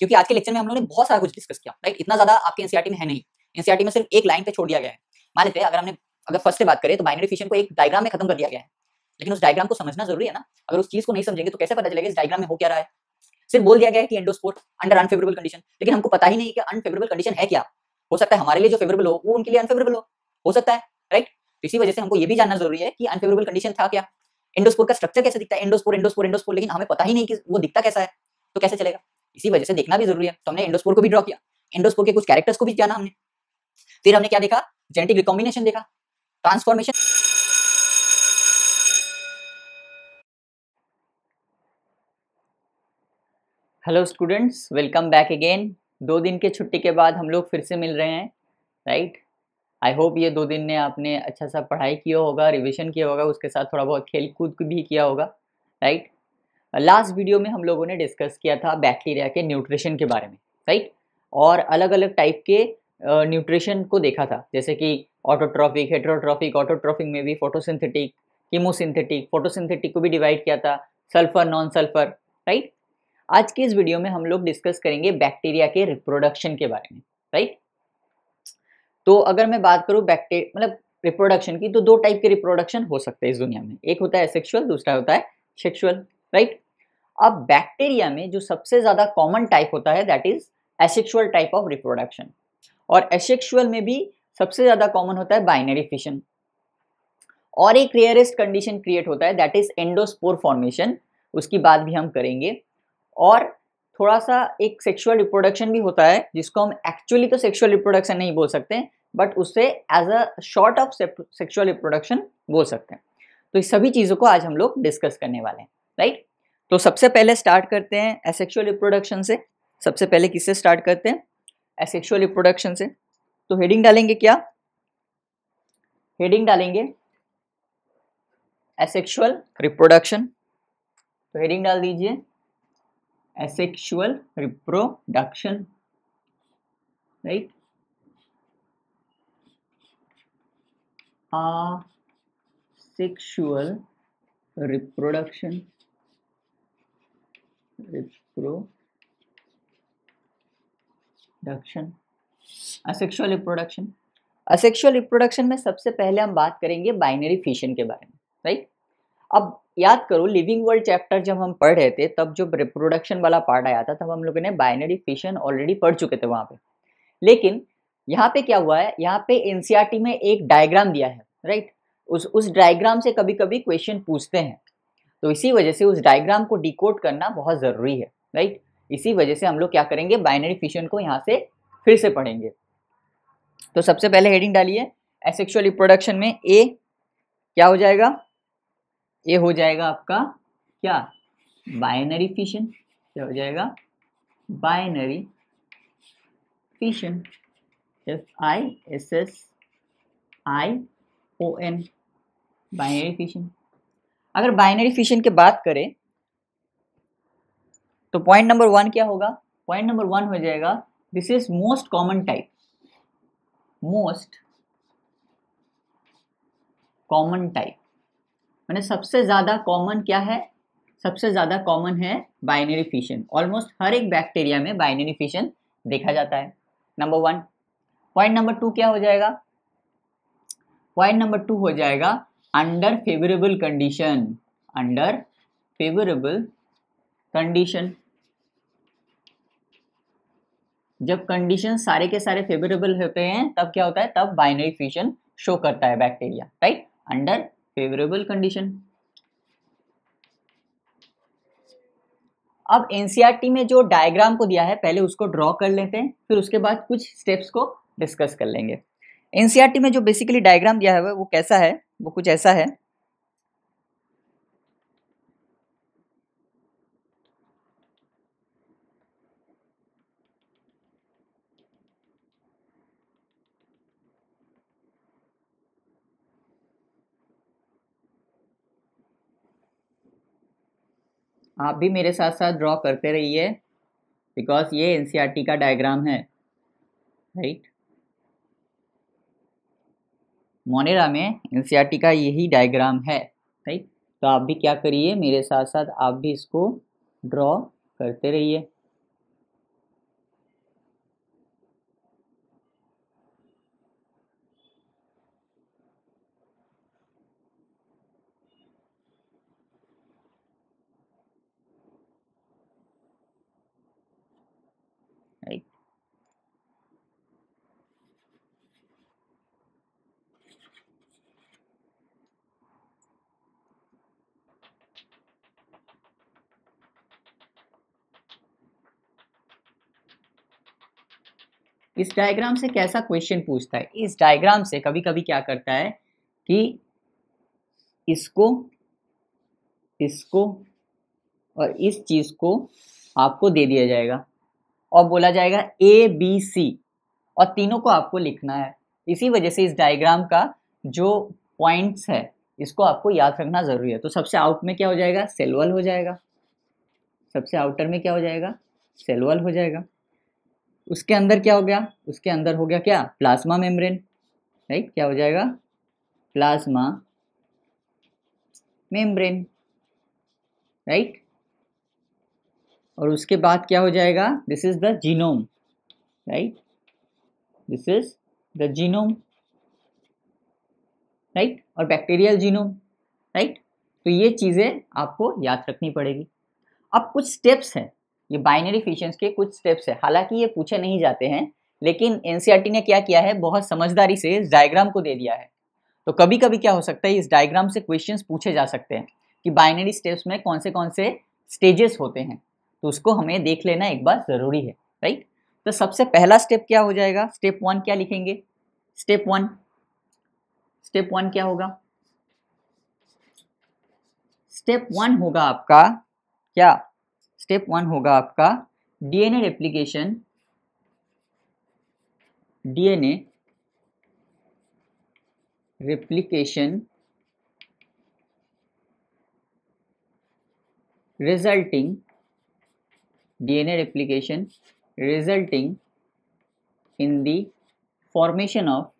क्योंकि आज के लेक्चर में हम लोगों ने बहुत सारा कुछ डिस्कस किया, राइट। इतना ज्यादा आपके एनसीईआरटी में है नहीं, एनसीईआरटी में सिर्फ एक लाइन पे छोड़ दिया गया है। मान लेते हैं अगर फर्स्ट से बात करें तो बाइनरी फिशन को एक डायग्राम में खत्म कर दिया गया है, लेकिन उस डायग्राम को समझना जरूरी है ना। अगर उस चीज को नहीं समझेंगे तो कैसे पता चलेगा इस डायग्राम में हो क्या रहा है। सिर्फ बोल दिया गया है कि एंडोस्पोर अंडर अनफेवरेबल कंडीशन, लेकिन हमको पता ही नहीं कि अनफेवरेबल कंडीशन है क्या। हो सकता है हमारे लिए जो फेवरेबल हो वो उनके लिए अनफेवरेबल हो सकता है, राइट। तो इसी वजह से हमको ये भी जानना जरूरी है कि अनफेवरेबल कंडीशन था क्या, एंडोस्पोर का स्ट्रक्चर कैसे दिखता है, एंडोस्पोर एंडोस्पोर एंडोस्पोर, लेकिन हमें पता ही नहीं कि वो दिखता कैसा है, तो कैसे चलेगा। इसी वजह से देखना भी जरूरी है। तो हमने एंडोस्पोर को भी ड्रॉ किया, एंडोस्पोर के कुछ कैरेक्टर्स को भी जाना हमने, फिर हमने क्या देखा, जेनेटिक रिकॉम्बिनेशन देखा, transformation. Hello students, welcome back again. 2 दिन के छुट्टी के बाद हम लोग फिर से मिल रहे हैं, राइट। आई होप ये 2 दिन में आपने अच्छा सा पढ़ाई किया होगा, रिवीजन किया होगा, उसके साथ थोड़ा बहुत खेल कूद भी किया होगा, राइट। लास्ट वीडियो में हम लोगों ने डिस्कस किया था बैक्टीरिया के न्यूट्रिशन के बारे में, राइट, और अलग अलग टाइप के न्यूट्रिशन को देखा था, जैसे कि ऑटोट्रॉफिक, हेटेरोट्रॉफिक, ऑटोट्रॉफिक में भी फोटोसिंथेटिक, कीमोसिंथेटिक, फोटोसिंथेटिक को भी डिवाइड किया था, सल्फर, नॉन सल्फर, राइट। आज के इस वीडियो में हम लोग डिस्कस करेंगे बैक्टीरिया के रिप्रोडक्शन के बारे में, राइट। तो अगर मैं बात करूं बैक्टीरिया मतलब रिप्रोडक्शन की, तो 2 टाइप के रिप्रोडक्शन हो सकते हैं इस दुनिया में, एक होता है एसेक्सुअल, दूसरा होता है सेक्सुअल, राइट। अब बैक्टीरिया में जो सबसे ज्यादा कॉमन टाइप होता है that is asexual type of reproduction, और एसेक्सुअल में भी सबसे ज्यादा कॉमन होता है बाइनरी फिशन, और एक रेयरेस्ट कंडीशन क्रिएट होता है दैट इज एंडोस्पोर फॉर्मेशन, उसकी बात भी हम करेंगे। और थोड़ा सा एक सेक्सुअल रिप्रोडक्शन भी होता है जिसको हम एक्चुअली तो सेक्सुअल रिप्रोडक्शन नहीं बोल सकते, बट उससे as a sort of sexual reproduction बोल सकते हैं। तो इस सभी चीज़ों को आज हम लोग डिस्कस करने वाले हैं, राइट। तो सबसे पहले स्टार्ट करते हैं एसेक्सुअल रिप्रोडक्शन से। सबसे पहले किससे स्टार्ट करते हैं, एसेक्सुअल रिप्रोडक्शन से। तो हेडिंग डालेंगे क्या, हेडिंग डालेंगे एसेक्सुअल रिप्रोडक्शन। तो हेडिंग डाल दीजिए asexual reproduction, right? Asexual reproduction, asexual reproduction। asexual reproduction में सबसे पहले हम बात करेंगे बाइनरी फिशन के बारे में, राइट। अब याद करो, लिविंग वर्ल्ड चैप्टर जब हम पढ़ रहे थे तब जब रिप्रोडक्शन वाला पार्ट आया था तब हम लोगों ने बाइनरी फिशन ऑलरेडी पढ़ चुके थे वहां पे। लेकिन यहाँ पे क्या हुआ है, यहाँ पे एनसीईआरटी में एक डायग्राम दिया है, राइट। उस डायग्राम से कभी कभी क्वेश्चन पूछते हैं, तो इसी वजह से उस डायग्राम को डिकोड करना बहुत ज़रूरी है, राइट। इसी वजह से हम लोग क्या करेंगे, बाइनरी फिशन को यहाँ से फिर से पढ़ेंगे। तो सबसे पहले हेडिंग डालिए एसेक्सुअल रिप्रोडक्शन में, ए क्या हो जाएगा, ये हो जाएगा आपका क्या, बाइनरी फिशन। क्या हो जाएगा, binary fission, FISSION, binary fission. अगर बाइनरी फिशन की बात करें तो पॉइंट नंबर 1 क्या होगा, पॉइंट नंबर 1 हो जाएगा this is most common type, most common type मैंने सबसे ज्यादा कॉमन क्या है, सबसे ज्यादा कॉमन है बाइनरी फिशन। ऑलमोस्ट हर एक बैक्टीरिया में बाइनरी फिशन देखा जाता है, नंबर 1। पॉइंट नंबर 2 क्या हो जाएगा, पॉइंट नंबर 2 हो जाएगा under favourable condition, under favourable condition. जब कंडीशन सारे के सारे फेवरेबल होते हैं तब क्या होता है, तब बाइनरी फिशन शो करता है bacteria, right, under favourable condition. अब एनसीईआरटी में जो डायग्राम को दिया है पहले उसको ड्रॉ कर लेते हैं, फिर उसके बाद कुछ स्टेप्स को डिस्कस कर लेंगे। एनसीईआरटी में जो बेसिकली डायग्राम दिया है वो कैसा है, वो कुछ ऐसा है। आप भी मेरे साथ साथ ड्रॉ करते रहिए बिकॉज ये एनसीईआरटी का डायग्राम है, राइट। मोनेरा में एनसीईआरटी का यही डायग्राम है, राइट। तो आप भी क्या करिए, मेरे साथ साथ आप भी इसको ड्रॉ करते रहिए। इस डायग्राम से कैसा क्वेश्चन पूछता है? इस डायग्राम से कभी कभी क्या करता है कि इसको इसको और इस चीज को आपको दे दिया जाएगा और बोला जाएगा ए बी सी, और तीनों को आपको लिखना है। इसी वजह से इस डायग्राम का जो पॉइंट्स है इसको आपको याद रखना जरूरी है। तो सबसे आउट में क्या हो जाएगा? सेल वॉल हो जाएगा। सबसे आउटर में क्या हो जाएगा? सेल वॉल हो जाएगा। उसके अंदर क्या हो गया? उसके अंदर हो गया क्या? Plasma membrane, right? क्या हो जाएगा? Plasma membrane, right? और उसके बाद क्या हो जाएगा? This is the genome, right? This is the genome, right? और बैक्टीरियल जीनोम, राइट? तो ये चीजें आपको याद रखनी पड़ेगी। अब कुछ स्टेप्स हैं, ये बाइनरी फिशंस के कुछ स्टेप्स है। हालांकि ये पूछे नहीं जाते हैं, लेकिन एनसीईआरटी ने क्या किया है, बहुत समझदारी से इस डायग्राम को दे दिया है। तो कभी कभी क्या हो सकता है, इस डायग्राम से क्वेश्चंस पूछे जा सकते हैं कि बाइनरी स्टेप्स में कौन से स्टेजेस होते हैं, तो उसको हमें देख लेना एक बार जरूरी है, राइट? तो सबसे पहला स्टेप क्या हो जाएगा? स्टेप 1 क्या लिखेंगे? स्टेप 1 क्या होगा? स्टेप 1 होगा आपका क्या? स्टेप 1 होगा आपका DNA replication, DNA replication resulting DNA replication resulting in the formation of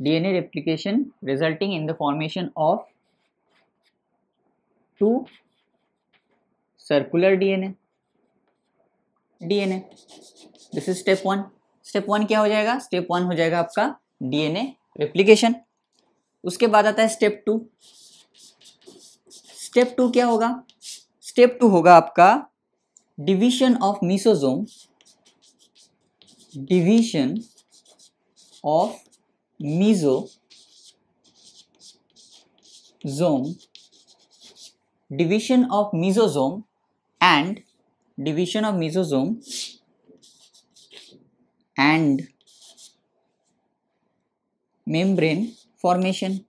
DNA replication resulting in the formation of two circular DNA. This is step 1. Step 1 क्या हो जाएगा? स्टेप 1 हो जाएगा आपका डीएनए रेप्लिकेशन। उसके बाद आता है स्टेप 2। स्टेप 2 क्या होगा? स्टेप 2 होगा आपका division of mesosome, division of mesosome, division of mesosome and division of mesosome and membrane formation,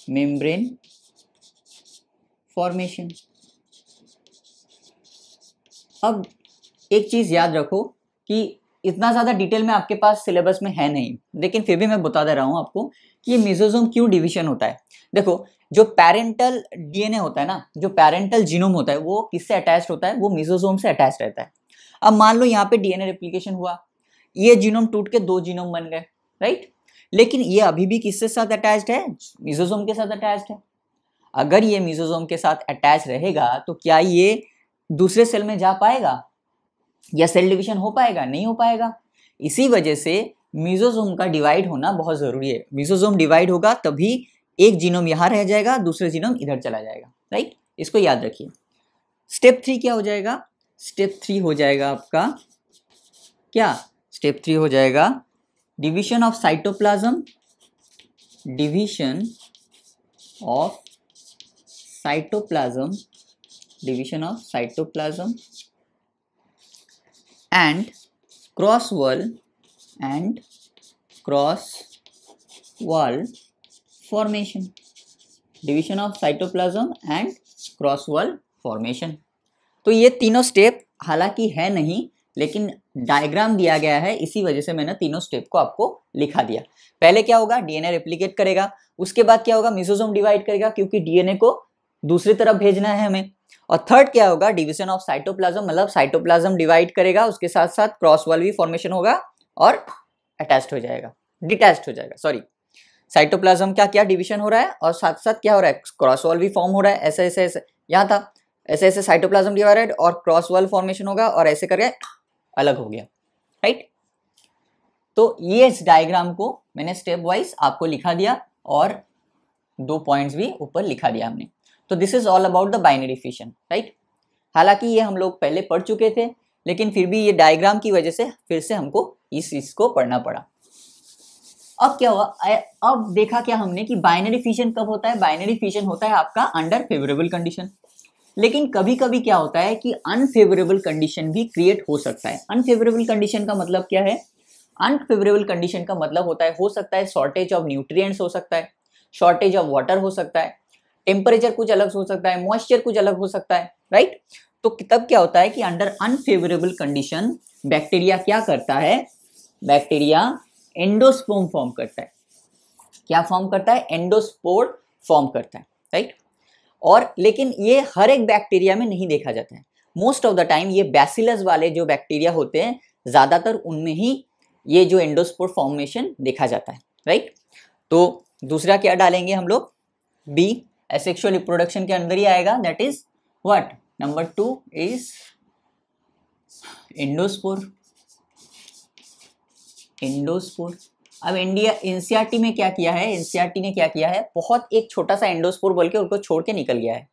membrane formation। अब एक चीज याद रखो कि इतना ज्यादा डिटेल में आपके पास सिलेबस में है नहीं, लेकिन फिर भी मैं बता दे रहा हूं आपको कि ये मेसोसोम क्यों डिवीजन होता है। देखो, जो पेरेंटल डीएनए होता है ना, जो पेरेंटल जीनोम होता है, वो किससे अटैच्ड होता है? वो मेसोसोम से अटैच रहता है। अब मान लो यहाँ पे डीएनए रेप्लिकेशन हुआ, ये जीनोम टूट के 2 जीनोम बन गए, राइट? लेकिन ये अभी भी किसके साथ अटैच्ड है? मेसोसोम के साथ अटैच्ड है। अगर ये मेसोसोम के साथ अटैच रहेगा तो क्या ये दूसरे सेल में जा पाएगा या सेल डिवीजन हो पाएगा? नहीं हो पाएगा। इसी वजह से मेसोसोम का डिवाइड होना बहुत जरूरी है। मेसोसोम डिवाइड होगा तभी एक जीनोम यहां रह जाएगा, दूसरे जीनोम इधर चला जाएगा, राइट? इसको याद रखिए। स्टेप 3 क्या हो जाएगा? स्टेप 3 हो जाएगा आपका क्या? स्टेप 3 हो जाएगा division of cytoplasm, division of cytoplasm, division of cytoplasm and cross wall formation, division of cytoplasm and cross wall formation। तो ये तीनों स्टेप हालांकि है नहीं, लेकिन डायग्राम दिया गया है, इसी वजह से मैंने तीनों स्टेप को आपको लिखा दिया। पहले क्या होगा? डीएनए रेप्लिकेट करेगा। उसके बाद क्या होगा? मेसोसोम डिवाइड करेगा, क्योंकि डीएनए को दूसरी तरफ भेजना है हमें। और थर्ड क्या होगा? डिवीजन ऑफ साइटोप्लाज्म, मतलब साइटोप्लाज्म डिवाइड करेगा, उसके साथ साथ क्रॉस वॉल भी फॉर्मेशन होगा और अटैच्ड हो जाएगा, डिटैच्ड हो जाएगा। सॉरी, साइटोप्लाज्म का क्या डिवीजन हो रहा है और साथ साथ क्या हो रहा है? क्रॉस वॉल भी फॉर्म हो रहा है। ऐसे ऐसे ऐसे यहाँ था, ऐसे ऐसे साइटोप्लाज्म डिवाइडेड और क्रॉस वॉल फॉर्मेशन होगा और ऐसे करके अलग हो गया, राइट? तो ये इस डायग्राम को मैंने स्टेप वाइज आपको लिखा दिया और 2 पॉइंट्स भी ऊपर लिखा दिया हमने। तो this is all about the binary fission, right? हालांकि ये हम लोग पहले पढ़ चुके थे, लेकिन फिर भी ये डायग्राम की वजह से फिर से हमको इस चीज को पढ़ना पड़ा। अब क्या हुआ? अब देखा क्या हमने कि बाइनरी फिशन कब होता है? बाइनरी फिशन होता है आपका अंडर फेवरेबल कंडीशन। लेकिन कभी कभी क्या होता है कि अनफेवरेबल कंडीशन भी क्रिएट हो सकता है। अनफेवरेबल कंडीशन का मतलब क्या है? अनफेवरेबल कंडीशन का मतलब होता है, हो सकता है शॉर्टेज ऑफ न्यूट्रिएंट्स हो सकता है, शॉर्टेज ऑफ वाटर हो सकता है, टेम्परेचर कुछ अलग हो सकता है, मॉइस्चर कुछ अलग हो सकता है, राइट। तो तब क्या होता है कि अंडर अनफेवरेबल कंडीशन बैक्टीरिया क्या करता है? बैक्टीरिया एंडोस्पोर्म फॉर्म करता है। क्या फॉर्म करता है? एंडोस्पोर फॉर्म करता है, राइट। और लेकिन ये हर एक बैक्टीरिया में नहीं देखा जाता है। मोस्ट ऑफ द टाइम ये बैसिलस वाले जो बैक्टीरिया होते हैं ज्यादातर उनमें ही ये जो एंडोस्पोर फॉर्मेशन देखा जाता है, राइट। तो दूसरा क्या डालेंगे हम लोग? बी, एसेक्सुअल रिप्रोडक्शन के अंदर ही आएगा, that is what? Number 2 is endospore. Endospore. अब इंडिया एनसीईआरटी में क्या किया है? एनसीईआरटी ने क्या किया है? बहुत एक छोटा सा एंडोस्पोर बोल के उनको छोड़ के निकल गया है,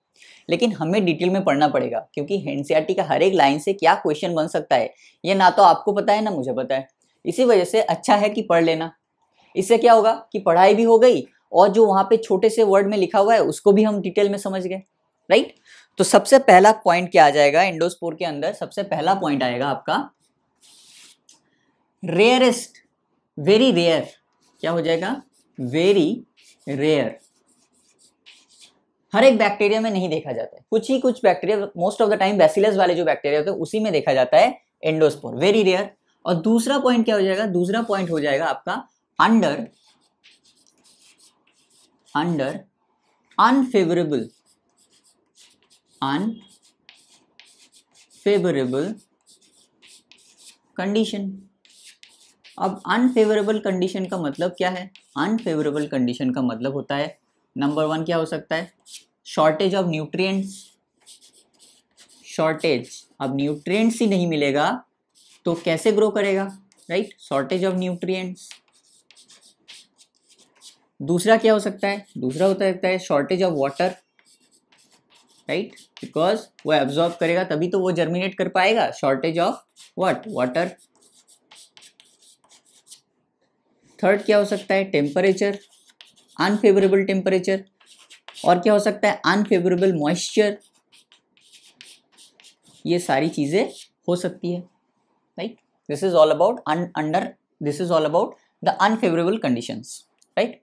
लेकिन हमें डिटेल में पढ़ना पड़ेगा क्योंकि एनसीईआरटी का हर एक लाइन से क्या क्वेश्चन बन सकता है ये ना तो आपको पता है ना मुझे पता है। इसी वजह से अच्छा है कि पढ़ लेना। इससे क्या होगा कि पढ़ाई भी हो गई और जो वहां पे छोटे से वर्ड में लिखा हुआ है उसको भी हम डिटेल में समझ गए, राइट। तो सबसे पहला पॉइंट क्या आ जाएगा एंडोस्पोर के अंदर? सबसे पहला पॉइंट आएगा आपका रेयरेस्ट, वेरी रेयर। क्या हो जाएगा? Very rare. हर एक बैक्टीरिया में नहीं देखा जाता है, कुछ ही कुछ bacteria, most of the time bacillus वाले जो बैक्टीरिया होते हैं उसी में देखा जाता है एंडोस्पोर, वेरी रेयर। और दूसरा पॉइंट क्या हो जाएगा? दूसरा पॉइंट हो जाएगा आपका अंडर अनफेवरेबल कंडीशन। अब अनफेवरेबल कंडीशन का मतलब क्या है? अनफेवरेबल कंडीशन का मतलब होता है नंबर 1 क्या हो सकता है? Shortage of nutrients. शॉर्टेज, अब न्यूट्रिएंट्स ही नहीं मिलेगा तो कैसे ग्रो करेगा, राइट। Shortage of nutrients. दूसरा क्या हो सकता है? दूसरा होता है shortage of water, right, because वो एब्जॉर्ब करेगा तभी तो वो जर्मिनेट कर पाएगा। Shortage of what? Water. Third क्या हो सकता है? Temperature, unfavourable temperature. और क्या हो सकता है? Unfavourable moisture. ये सारी चीजें हो सकती है, right. This is all about this is all about the unfavourable conditions, right.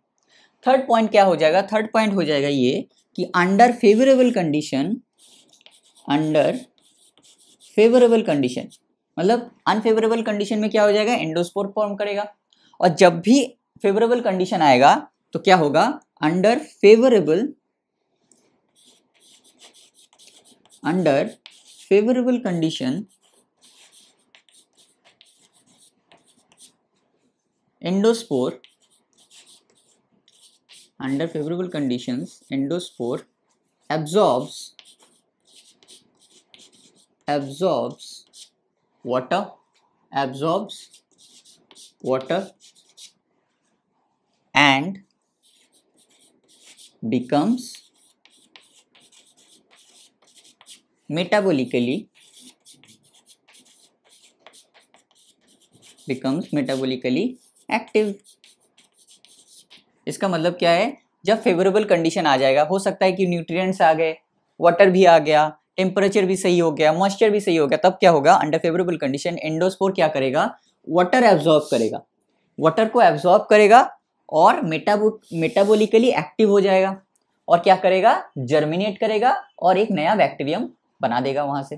Third point क्या हो जाएगा? थर्ड पॉइंट हो जाएगा ये कि अंडर फेवरेबल कंडीशन मतलब अनफेवरेबल कंडीशन में क्या हो जाएगा? एंडोस्पोर फॉर्म करेगा। और जब भी फेवरेबल कंडीशन आएगा तो क्या होगा? Under favourable condition endospore, under favourable conditions endospore absorbs water and becomes metabolically active. इसका मतलब क्या है? जब फेवरेबल कंडीशन आ जाएगा, हो सकता है कि न्यूट्रिएंट्स आ गए, वाटर भी आ गया, टेम्परेचर भी सही हो गया, मॉइस्चर भी सही हो गया, तब क्या होगा? अंडर फेवरेबल कंडीशन एंडोस्पोर क्या करेगा? वाटर एब्जॉर्ब करेगा, वाटर को एब्जॉर्ब करेगा और मेटाबोलिकली एक्टिव हो जाएगा और क्या करेगा? जर्मिनेट करेगा और एक नया बैक्टीरियम बना देगा वहां से,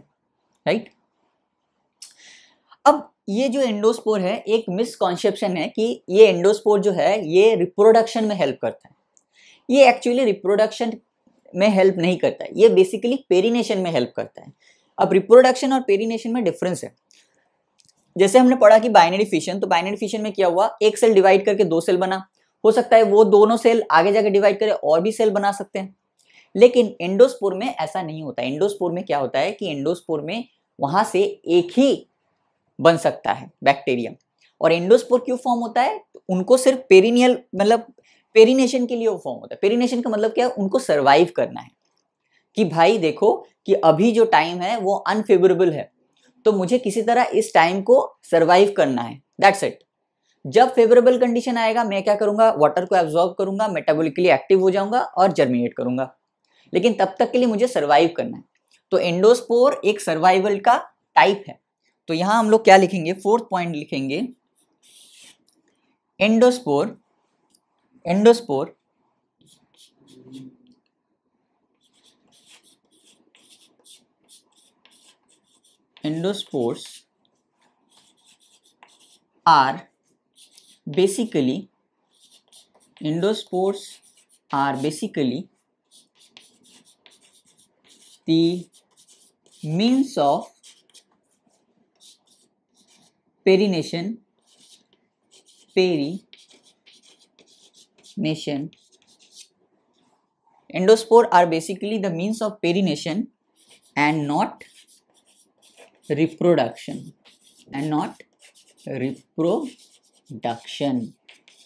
राइट। अब ये जो एंडोस्पोर है, एक मिसकॉन्सेप्शन है कि ये एंडोस्पोर जो है ये रिप्रोडक्शन में हेल्प करता है। ये एक्चुअली रिप्रोडक्शन में हेल्प नहीं करता है, ये बेसिकली पेरिनेशन में हेल्प करता है। अब रिप्रोडक्शन और पेरिनेशन में डिफरेंस है। जैसे हमने पढ़ा कि बाइनरी फिशन, तो बाइनरी फिशन में क्या हुआ? एक सेल डिवाइड करके 2 सेल बना, हो सकता है वो दोनों सेल आगे जाके डिवाइड करे और भी सेल बना सकते हैं, लेकिन एंडोस्पोर में ऐसा नहीं होता। एंडोस्पोर में क्या होता है कि एंडोस्पोर में वहां से एक ही बन सकता है बैक्टीरियम। और एंडोस्पोर क्यों फॉर्म होता है? उनको सिर्फ पेरिनियल मतलब पेरिनेशन के लिए वो फॉर्म होता है। पेरिनेशन का मतलब क्या है? उनको सर्वाइव करना है कि भाई देखो कि अभी जो टाइम है वो अनफेवरेबल है, तो मुझे किसी तरह इस टाइम को सर्वाइव करना है, दैट्स इट। जब फेवरेबल कंडीशन आएगा मैं क्या करूंगा? वाटर को एब्जॉर्ब करूंगा, मेटाबॉलिकली एक्टिव हो जाऊंगा और जर्मिनेट करूंगा, लेकिन तब तक के लिए मुझे सर्वाइव करना है। तो एंडोस्पोर एक सर्वाइवल का टाइप है। तो यहां हम लोग क्या लिखेंगे, फोर्थ पॉइंट लिखेंगे, endospore endospore endospores are basically the means of perination Endospore are basically the means of perination and not reproduction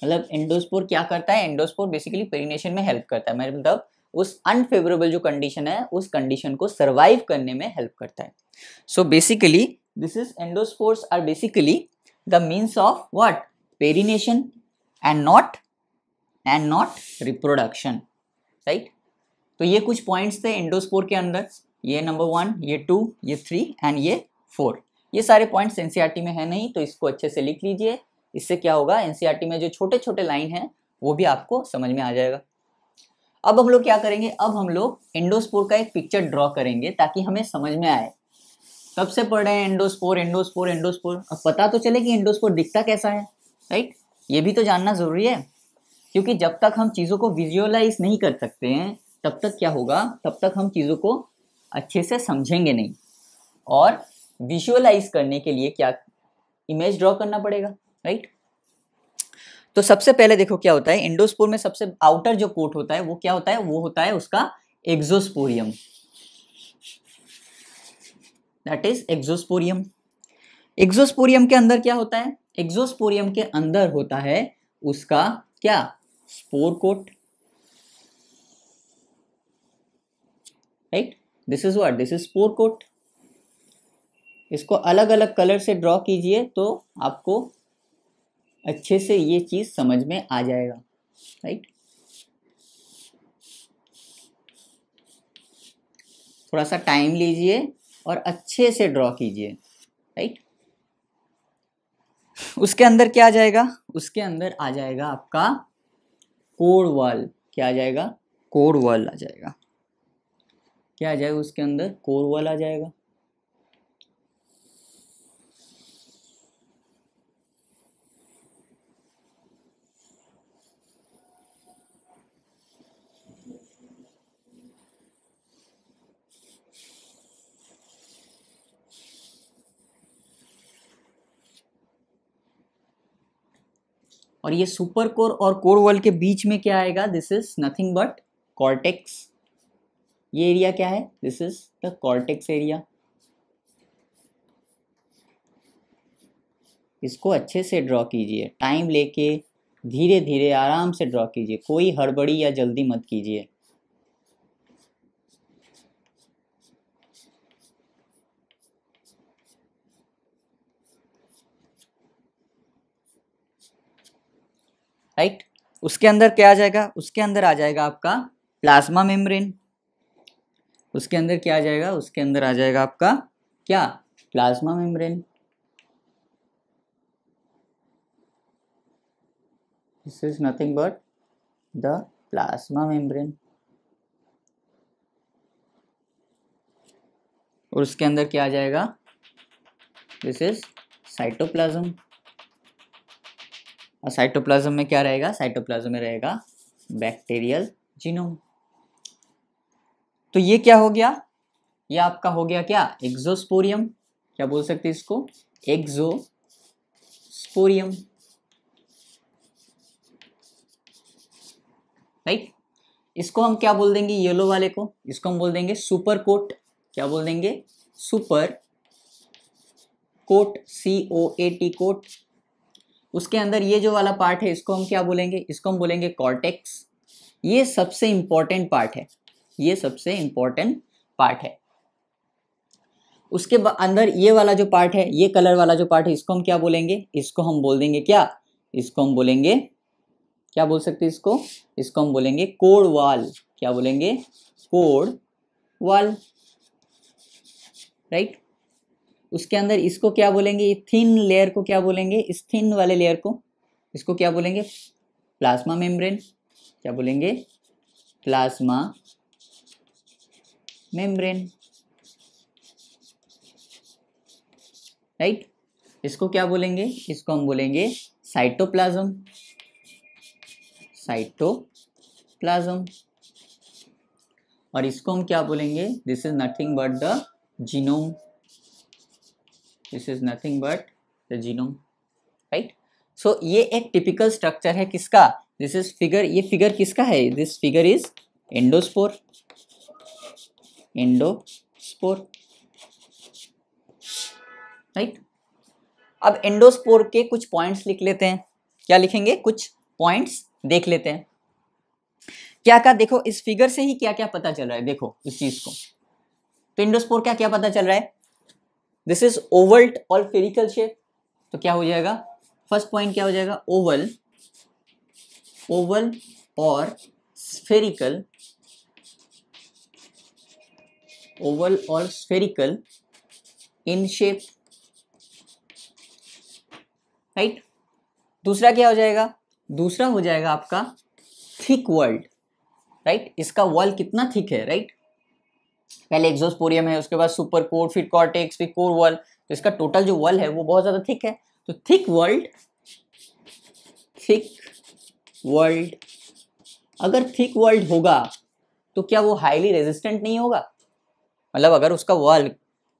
मतलब एंडोस्पोर क्या करता है, एंडोस्पोर बेसिकली पेरिनेशन में हेल्प करता है, मतलब उस अनफेवरेबल जो कंडीशन है उस कंडीशन को सरवाइव करने में हेल्प करता है। So basically this is endospores are basically the means of what, perennation and not reproduction, right. तो ये कुछ पॉइंट्स थे एंडोस्पोर के अंदर, ये नंबर 1, ये 2, ये 3 एंड ये 4। ये सारे पॉइंट्स एनसीईआरटी में है नहीं, तो इसको अच्छे से लिख लीजिए। इससे क्या होगा, एनसीईआरटी में जो छोटे छोटे लाइन हैं वो भी आपको समझ में आ जाएगा। अब हम लोग क्या करेंगे, अब हम लोग एंडोस्पोर का एक पिक्चर ड्रॉ करेंगे ताकि हमें समझ में आए। कब से पढ़ रहे हैं एंडोस्पोर, अब पता तो चले कि एंडोस्पोर दिखता कैसा है, राइट। ये भी तो जानना जरूरी है, क्योंकि जब तक हम चीज़ों को विजुअलाइज नहीं कर सकते हैं तब तक क्या होगा, तब तक हम चीज़ों को अच्छे से समझेंगे नहीं। और विजुअलाइज करने के लिए क्या, इमेज ड्रॉ करना पड़ेगा, राइट। तो सबसे पहले देखो क्या होता है, एंडोस्पोर में सबसे आउटर जो कोट होता है वो क्या होता है, वो होता है उसका एक्सोस्पोरियम, दैट इज एक्सोस्पोरियम। एक्सोस्पोरियम के अंदर क्या होता है, एक्सोस्पोरियम के अंदर होता है उसका क्या, spore coat, right. This is what, this is spore coat. इसको अलग अलग कलर से ड्रॉ कीजिए तो आपको अच्छे से ये चीज समझ में आ जाएगा, राइट। थोड़ा सा टाइम लीजिए और अच्छे से ड्रॉ कीजिए, राइट। उसके अंदर क्या आ जाएगा, उसके अंदर आ जाएगा आपका कोर वॉल। क्या आ जाएगा, कोर वॉल आ जाएगा। क्या आ जाएगा उसके अंदर, कोर वॉल आ जाएगा। और ये सुपर कोर और कोर वॉल के बीच में क्या आएगा, this is nothing but cortex. ये एरिया क्या है, this is the cortex area. इसको अच्छे से ड्रॉ कीजिए, टाइम लेके धीरे धीरे आराम से ड्रॉ कीजिए, कोई हड़बड़ी या जल्दी मत कीजिए। राइट। उसके अंदर क्या आ जाएगा, उसके अंदर आ जाएगा आपका प्लाज्मा मेम्ब्रेन। उसके अंदर क्या आ जाएगा, उसके अंदर आ जाएगा आपका क्या, plasma membrane. This is nothing but the plasma membrane. और उसके अंदर क्या आ जाएगा, दिस इज साइटोप्लाज्म। और साइटोप्लाज्म में क्या रहेगा, साइटोप्लाज्म में रहेगा बैक्टीरियल जीनोम। तो ये क्या हो गया, ये आपका हो गया क्या, एक्सोस्पोरियम। क्या बोल सकते हैं इसको, एक्सोस्पोरियम, राइट। इसको हम क्या बोल देंगे, येलो वाले को, इसको हम बोल देंगे सुपर कोट। क्या बोल देंगे, सुपर कोट, COAT कोट। उसके अंदर ये जो वाला पार्ट है इसको हम क्या बोलेंगे, इसको हम बोलेंगे कॉर्टेक्स। ये सबसे इंपॉर्टेंट पार्ट है, ये सबसे इंपॉर्टेंट पार्ट है। उसके अंदर ये वाला जो पार्ट है, ये कलर वाला जो पार्ट है, इसको हम क्या बोलेंगे, इसको हम बोल देंगे क्या, इसको हम बोलेंगे, क्या बोल सकते हैं इसको, इसको हम बोलेंगे कोर वॉल। क्या बोलेंगे, कोर वॉल। राइट। उसके अंदर इसको क्या बोलेंगे, थिन लेयर को क्या बोलेंगे, इस थिन वाले लेयर को, इसको क्या बोलेंगे, प्लाज्मा मेम्ब्रेन। क्या बोलेंगे, प्लाज्मा मेम्ब्रेन, राइट। इसको क्या बोलेंगे, इसको हम बोलेंगे साइटोप्लाज्म, साइटोप्लाज्म। और इसको हम क्या बोलेंगे, this is nothing but the genome, this is nothing but the genome, right. So ये एक टिपिकल स्ट्रक्चर है किसका, दिस इज फिगर, ये फिगर किसका है, this figure is endospore, endospore, right. अब एंडोस्पोर के कुछ पॉइंट्स लिख लेते हैं, क्या लिखेंगे, कुछ पॉइंट्स देख लेते हैं। क्या क्या, देखो इस फिगर से ही क्या क्या पता चल रहा है, देखो इस चीज को। तो एंडोस्पोर क्या क्या पता चल रहा है, दिस इज ओवल और स्फेरिकल शेप। तो क्या हो जाएगा, फर्स्ट पॉइंट क्या हो जाएगा, ओवल, ओवल और स्फेरिकल, ओवल और स्फेरिकल इन शेप, राइट। दूसरा क्या हो जाएगा, दूसरा हो जाएगा आपका थिक वर्ल्ड, राइट। इसका वॉल कितना थिक है, राइट। पहले एक्सोस्पोरियम है, उसके बाद सुपर कोर, फिर कॉर्टेक्स, फिर कोर वॉल, तो इसका टोटल जो वॉल है वो बहुत ज्यादा थिक है। तो थिक वर्ल्ड, थिक वर्ल्ड, अगर थिक वर्ल्ड होगा तो क्या वो हाईली रेजिस्टेंट नहीं होगा, मतलब अगर उसका वॉल,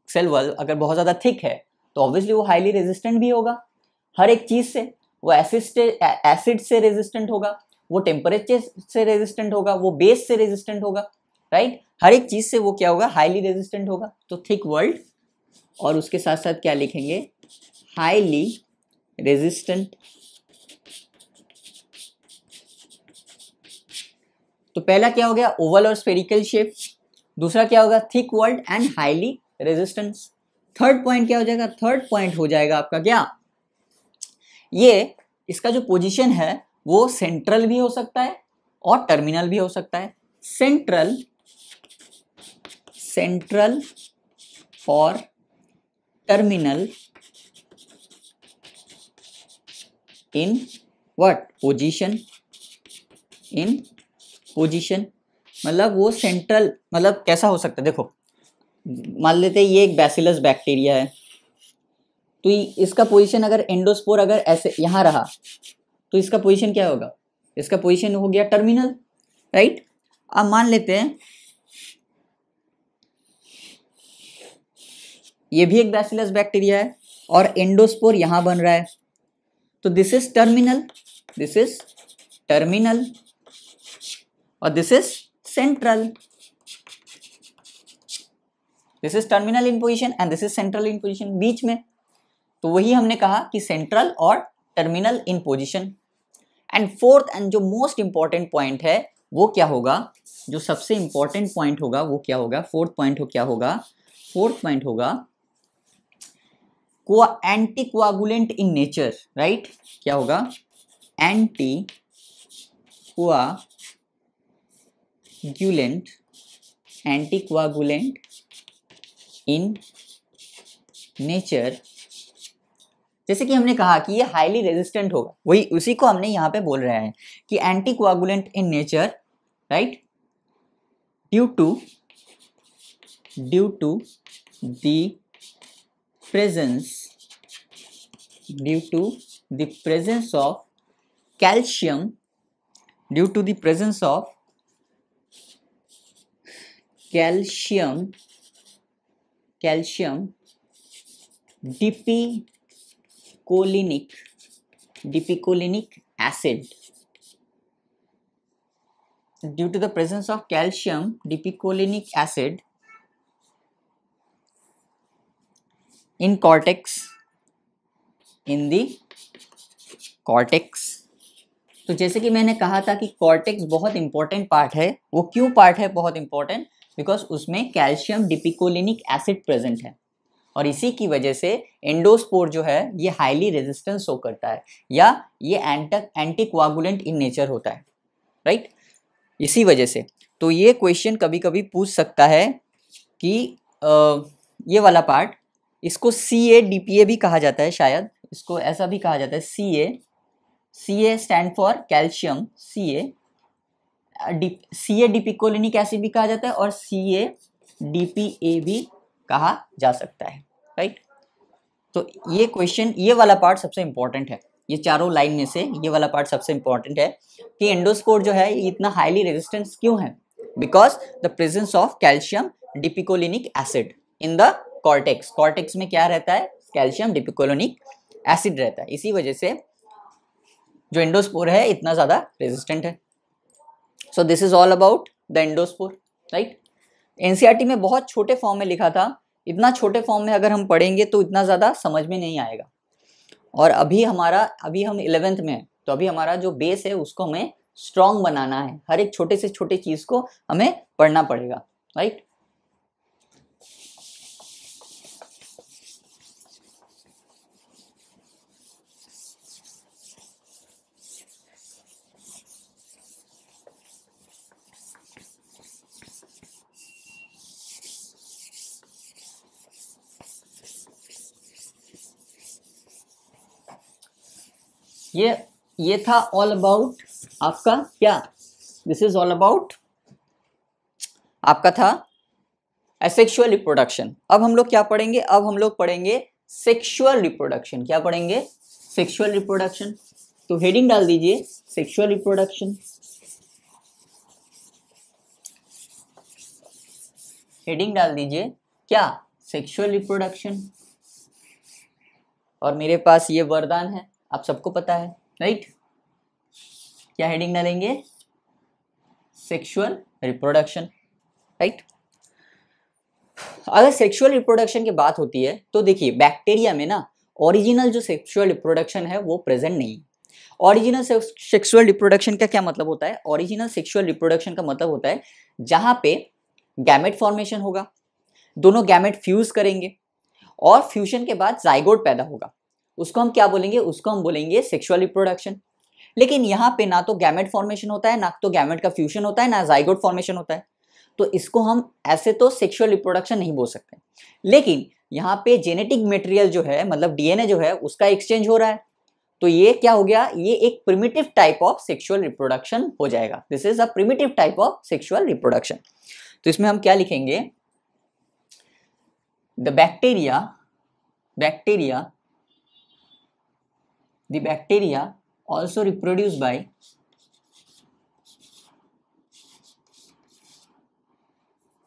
सेल वॉल अगर बहुत ज्यादा थिक है तो ऑब्वियसली वो हाईली रेजिस्टेंट भी होगा हर एक चीज से। वो एसिड से रेजिस्टेंट होगा, वो टेम्परेचर से रेजिस्टेंट होगा, वो बेस से रेजिस्टेंट होगा, राइट। हर एक चीज से वो क्या होगा, हाईली रेजिस्टेंट होगा। तो थिक वर्ल्ड, और उसके साथ साथ क्या लिखेंगे, हाईली रेजिस्टेंट। तो पहला क्या हो गया, ओवल और स्फेरिकल शेप। दूसरा क्या होगा, thick world and highly resistance. Third point क्या हो जाएगा, थर्ड पॉइंट हो जाएगा आपका क्या, ये इसका जो पोजीशन है वो सेंट्रल भी हो सकता है और टर्मिनल भी हो सकता है। सेंट्रल, सेंट्रल और terminal in what, position, in position. मतलब वो सेंट्रल, मतलब कैसा हो सकता है, देखो मान लेते हैं ये एक बैसिलस बैक्टीरिया है, तो इसका पोजीशन अगर एंडोस्पोर अगर ऐसे यहां रहा तो इसका पोजीशन क्या होगा, इसका पोजीशन हो गया टर्मिनल, राइट। अब मान लेते हैं ये भी एक बैसिलस बैक्टीरिया है और एंडोस्पोर यहां बन रहा है, तो this is terminal, this is terminal और this is central, this is terminal in position and this is central in position, बीच में। तो वही हमने कहा कि सेंट्रल और terminal in position. And fourth and जो मोस्ट इंपॉर्टेंट पॉइंट है वो क्या होगा, जो सबसे इंपॉर्टेंट पॉइंट होगा वो क्या होगा, फोर्थ पॉइंट हो क्या होगा, फोर्थ पॉइंट होगा anti coagulant in nature, right. क्या होगा, anti coagulant, anti coagulant in nature. जैसे कि हमने कहा कि ये हाईली रेजिस्टेंट होगा, वही उसी को हमने यहाँ पे बोल रहे हैं कि anticoagulant in nature, right, due to the presence of calcium, due to the presence of calcium dipicolinic acid, due to the presence of calcium dipicolinic acid in cortex, in the cortex। तो जैसे कि मैंने कहा था कि cortex बहुत important part है, वो क्यों पार्ट है बहुत इंपॉर्टेंट, बिकॉज उसमें कैल्शियम डिपिकोलिनिक एसिड प्रेजेंट है और इसी की वजह से एंडोस्पोर जो है ये हाईली रेजिस्टेंस शो करता है या ये एंटी कोआगुलेंट इन नेचर होता है, राइट, इसी वजह से। तो ये क्वेश्चन कभी कभी पूछ सकता है कि ये वाला पार्ट, इसको CA-DPA भी कहा जाता है, शायद इसको ऐसा भी कहा जाता है, CA stand for calcium, CA dipicolinic acid भी कहा जाता है और CA-DPA भी कहा जा सकता है, राइट। तो ये क्वेश्चन, ये वाला पार्ट सबसे इंपॉर्टेंट है, ये चारों लाइन में से ये वाला पार्ट सबसे इंपॉर्टेंट है कि एंडोस्पोर जो है ये इतना हाईली रेजिस्टेंस क्यों है, because the presence of calcium dipicolinic acid in the cortex. Cortex में क्या रहता है, कैल्शियम डिपिकोलिनिक एसिड रहता है, इसी वजह से जो एंडोस्पोर है इतना ज्यादा रेजिस्टेंट है। So this is all about the endospore, right. NCERT में बहुत छोटे फॉर्म में लिखा था, इतना छोटे फॉर्म में अगर हम पढ़ेंगे तो इतना ज़्यादा समझ में नहीं आएगा। और अभी हम 11th में हैं, तो अभी हमारा जो बेस है उसको हमें स्ट्रॉन्ग बनाना है, हर एक छोटे से छोटे चीज़ को हमें पढ़ना पड़ेगा, राइट। ये था ऑल अबाउट आपका क्या, दिस इज ऑल अबाउट आपका था एसेक्सुअल रिप्रोडक्शन। अब हम लोग क्या पढ़ेंगे, अब हम लोग पढ़ेंगे सेक्सुअल रिप्रोडक्शन। क्या पढ़ेंगे, सेक्सुअल रिप्रोडक्शन। तो हेडिंग डाल दीजिए सेक्सुअल रिप्रोडक्शन, हेडिंग डाल दीजिए क्या, सेक्सुअल रिप्रोडक्शन। और मेरे पास ये वरदान है, आप सबको पता है, राइट। क्या हेडिंग डालेंगे, सेक्सुअल रिप्रोडक्शन, राइट। अगर सेक्सुअल रिप्रोडक्शन की बात होती है तो देखिए बैक्टीरिया में ना ओरिजिनल जो सेक्सुअल रिप्रोडक्शन है वो प्रेजेंट नहीं है। ओरिजिनल सेक्सुअल रिप्रोडक्शन का क्या मतलब होता है, ओरिजिनल सेक्सुअल रिप्रोडक्शन का मतलब होता है जहां पे गैमेट फॉर्मेशन होगा, दोनों गैमेट फ्यूज करेंगे और फ्यूजन के बाद जाइगोट पैदा होगा, उसको हम क्या बोलेंगे, उसको हम बोलेंगे सेक्सुअल रिप्रोडक्शन। लेकिन यहाँ पे ना तो गैमेट फॉर्मेशन होता है, ना तो गैमेट का फ्यूजन होता है, ना जाइगोट फॉर्मेशन होता है, तो इसको हम ऐसे तो सेक्सुअल रिप्रोडक्शन नहीं बोल सकते। लेकिन यहाँ पे जेनेटिक मटेरियल जो है, मतलब डीएनए जो है उसका एक्सचेंज हो रहा है, तो ये क्या हो गया, ये एक primitive type of sexual reproduction हो जाएगा। This is a primitive type of sexual reproduction. तो इसमें हम क्या लिखेंगे, the bacteria also reproduced by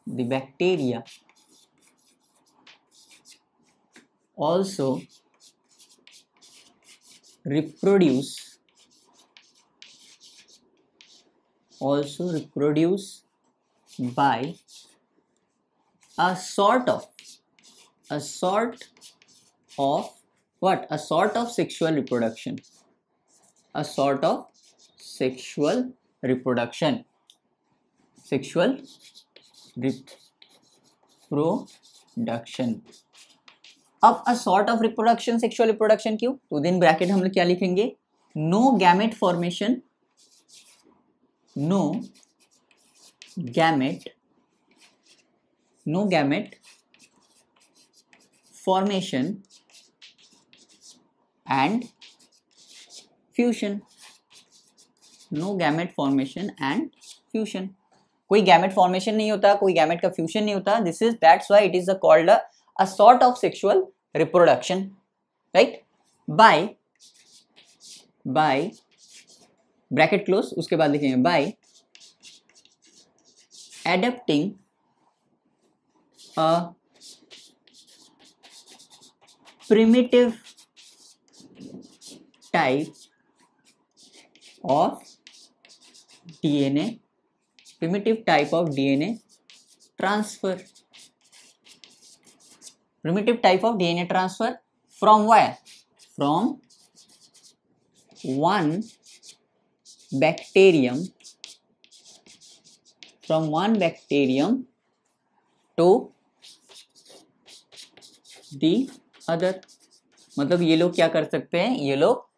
the bacteria also reproduce by a sort of what, a sort of sexual reproduction, a sort of sexual reproduction, sexual reproduction। अब a sort of reproduction, sexual reproduction क्यों, तो दिन bracket हम लोग क्या लिखेंगे, no gamete formation, no gamete formation and fusion, no gamete formation and fusion. कोई gamete formation नहीं होता, कोई गैमेट का फ्यूजन नहीं होता, this is that's why it is called a sort of sexual reproduction, right. By bracket close, उसके बाद लिखेंगे by adapting a primitive type of DNA, primitive type of DNA transfer, primitive type of DNA transfer from where, from one bacterium to the other। मतलब ये लोग क्या कर सकते हैं, ये लोग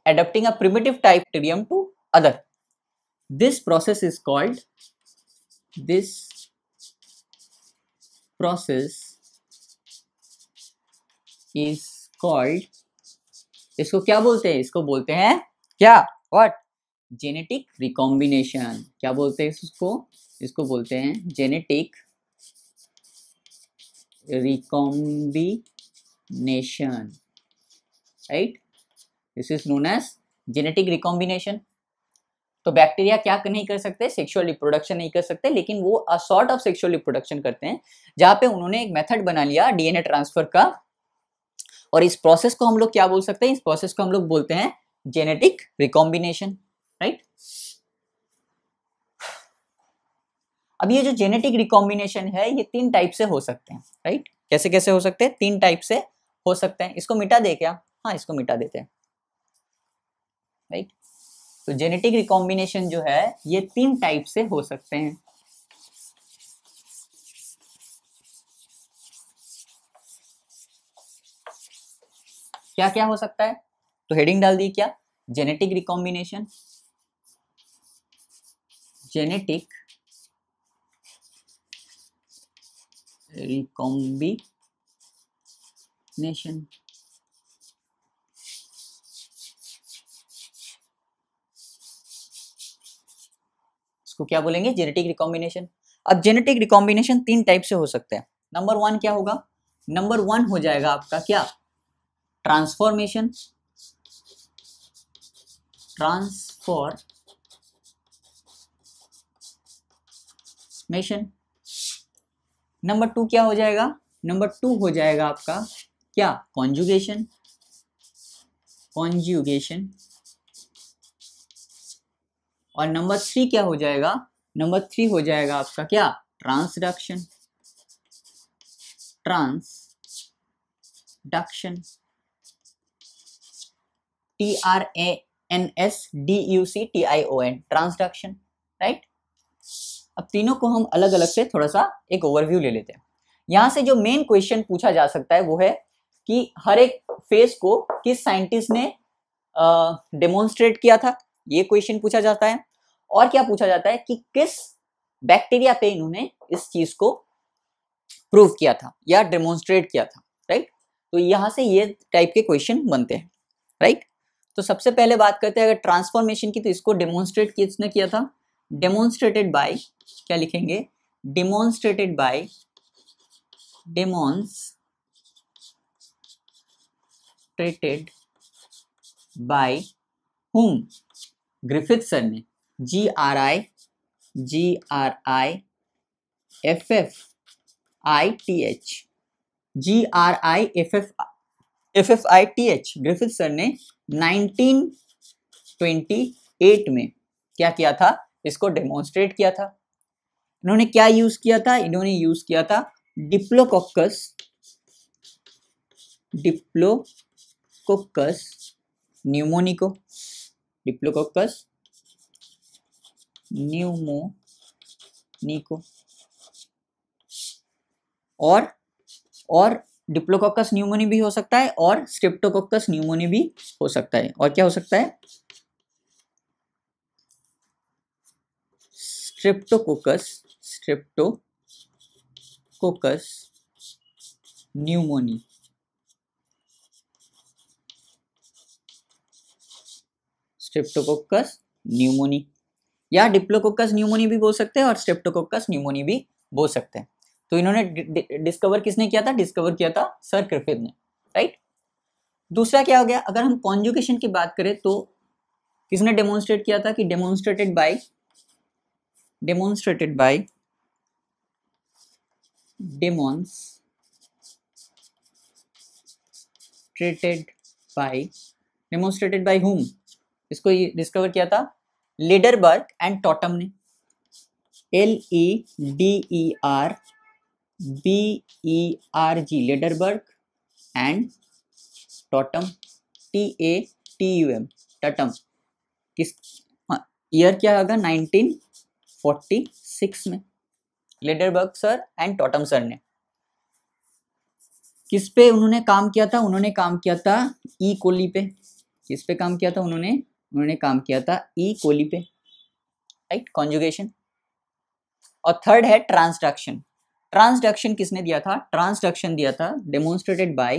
adapting a primitive type bacterium to other, this process is called is called, इसको क्या बोलते हैं, इसको बोलते हैं क्या, व्हाट, जेनेटिक रिकॉम्बिनेशन। क्या बोलते हैं इसको, इसको बोलते हैं genetic recombination, right, this is known as genetic recombination. तो बैक्टीरिया क्या नहीं कर सकते, सेक्सुअल रिप्रोडक्शन नहीं कर सकते, लेकिन वो अ सॉर्ट ऑफ सेक्सुअल रिप्रोडक्शन करते हैं, जहां पे उन्होंने एक मेथड बना लिया डीएनए ट्रांसफर का, और इस प्रोसेस को हम लोग क्या बोल सकते हैं, इस प्रोसेस को हम लोग बोलते हैं जेनेटिक रिकॉम्बिनेशन, राइट। अब ये जो जेनेटिक रिकॉम्बिनेशन है ये 3 टाइप से हो सकते हैं, राइट। कैसे कैसे हो सकते हैं, 3 टाइप से हो सकते हैं। इसको मिटा दे क्या, हाँ इसको मिटा देते हैं, राइट। तो जेनेटिक रिकॉम्बिनेशन जो है ये 3 टाइप से हो सकते हैं। क्या क्या हो सकता है, तो हेडिंग डाल दी क्या, जेनेटिक रिकॉम्बिनेशन, जेनेटिक रिकॉम्बिनेशन। इसको क्या बोलेंगे, जेनेटिक रिकॉम्बिनेशन। अब जेनेटिक रिकॉम्बिनेशन 3 टाइप से हो सकते हैं। नंबर 1 क्या होगा, नंबर 1 हो जाएगा आपका क्या, ट्रांसफॉर्मेशन, ट्रांसफॉर्मेशन। नंबर 2 क्या हो जाएगा, नंबर 2 हो जाएगा आपका क्या, कॉन्जुगेशन, कॉन्जुगेशन। और नंबर 3 क्या हो जाएगा, नंबर 3 हो जाएगा आपका क्या, transduction, transduction, TRANSDUCTION, transduction, right. अब तीनों को हम अलग अलग से थोड़ा सा एक ओवरव्यू ले लेते हैं। यहां से जो मेन क्वेश्चन पूछा जा सकता है वो है कि हर एक फेज को किस साइंटिस्ट ने डेमोन्स्ट्रेट किया था, ये क्वेश्चन पूछा जाता है। और क्या पूछा जाता है कि किस बैक्टीरिया पे इन्होंने इस चीज को प्रूव किया था या डेमोन्स्ट्रेट किया था, राइट। तो यहां से ये टाइप के क्वेश्चन बनते हैं, राइट। तो सबसे पहले बात करते हैं अगर ट्रांसफॉर्मेशन की, तो इसको डेमोन्स्ट्रेट किसने किया था, डेमोन्स्ट्रेटेड बाय, क्या लिखेंगे, demonstrated by, demonstrated by hmm, Griffith sir ने, GRIFFITH, GRIFFITH, ग्रिफिथ सर ने 1928 में क्या किया था, इसको डेमोन्स्ट्रेट किया था। इन्होंने क्या यूज किया था, इन्होंने यूज किया था डिप्लोकोकस, डिप्लोकोकस न्यूमोनिको, डिप्लोकोकस न्यूमोनिको, और डिप्लोकोकस न्यूमोनी भी हो सकता है और स्ट्रेप्टोकोकस न्यूमोनी भी हो सकता है। और क्या हो सकता है, स्ट्रेप्टोकोकस न्यूमोनी, स्ट्रेप्टोकोकस न्यूमोनी, या डिप्लोकोकस न्यूमोनी भी बोल सकते हैं और स्ट्रेप्टोकोकस न्यूमोनी भी बोल सकते हैं। तो इन्होंने डिस्कवर किसने किया था, डिस्कवर किया था सर ग्रिफिथ ने, राइट। दूसरा क्या हो गया, अगर हम कॉन्जुगेशन की बात करें तो किसने डेमोन्स्ट्रेट किया था कि डेमोन्स्ट्रेटेड बाय डेमोन्स्ट्रेटेड बाय हुम, इसको डिस्कवर किया था लीडरबर्ग एंड टॉटम ने, LEDERBERG, Lederberg and Tatum, TATUM, टटम। किस ईयर क्या होगा, 1946 में Lederberg sir and Tatum sir ने किस पे उन्होंने काम किया था, उन्होंने काम किया था ई कोली पे। किस पे काम किया था उन्होंने काम किया था ई कोली पे, राइट, कॉन्जुगेशन। और थर्ड है ट्रांसडक्शन। ट्रांसडक्शन किसने दिया था, ट्रांसडक्शन दिया था डेमोन्स्ट्रेटेड बाय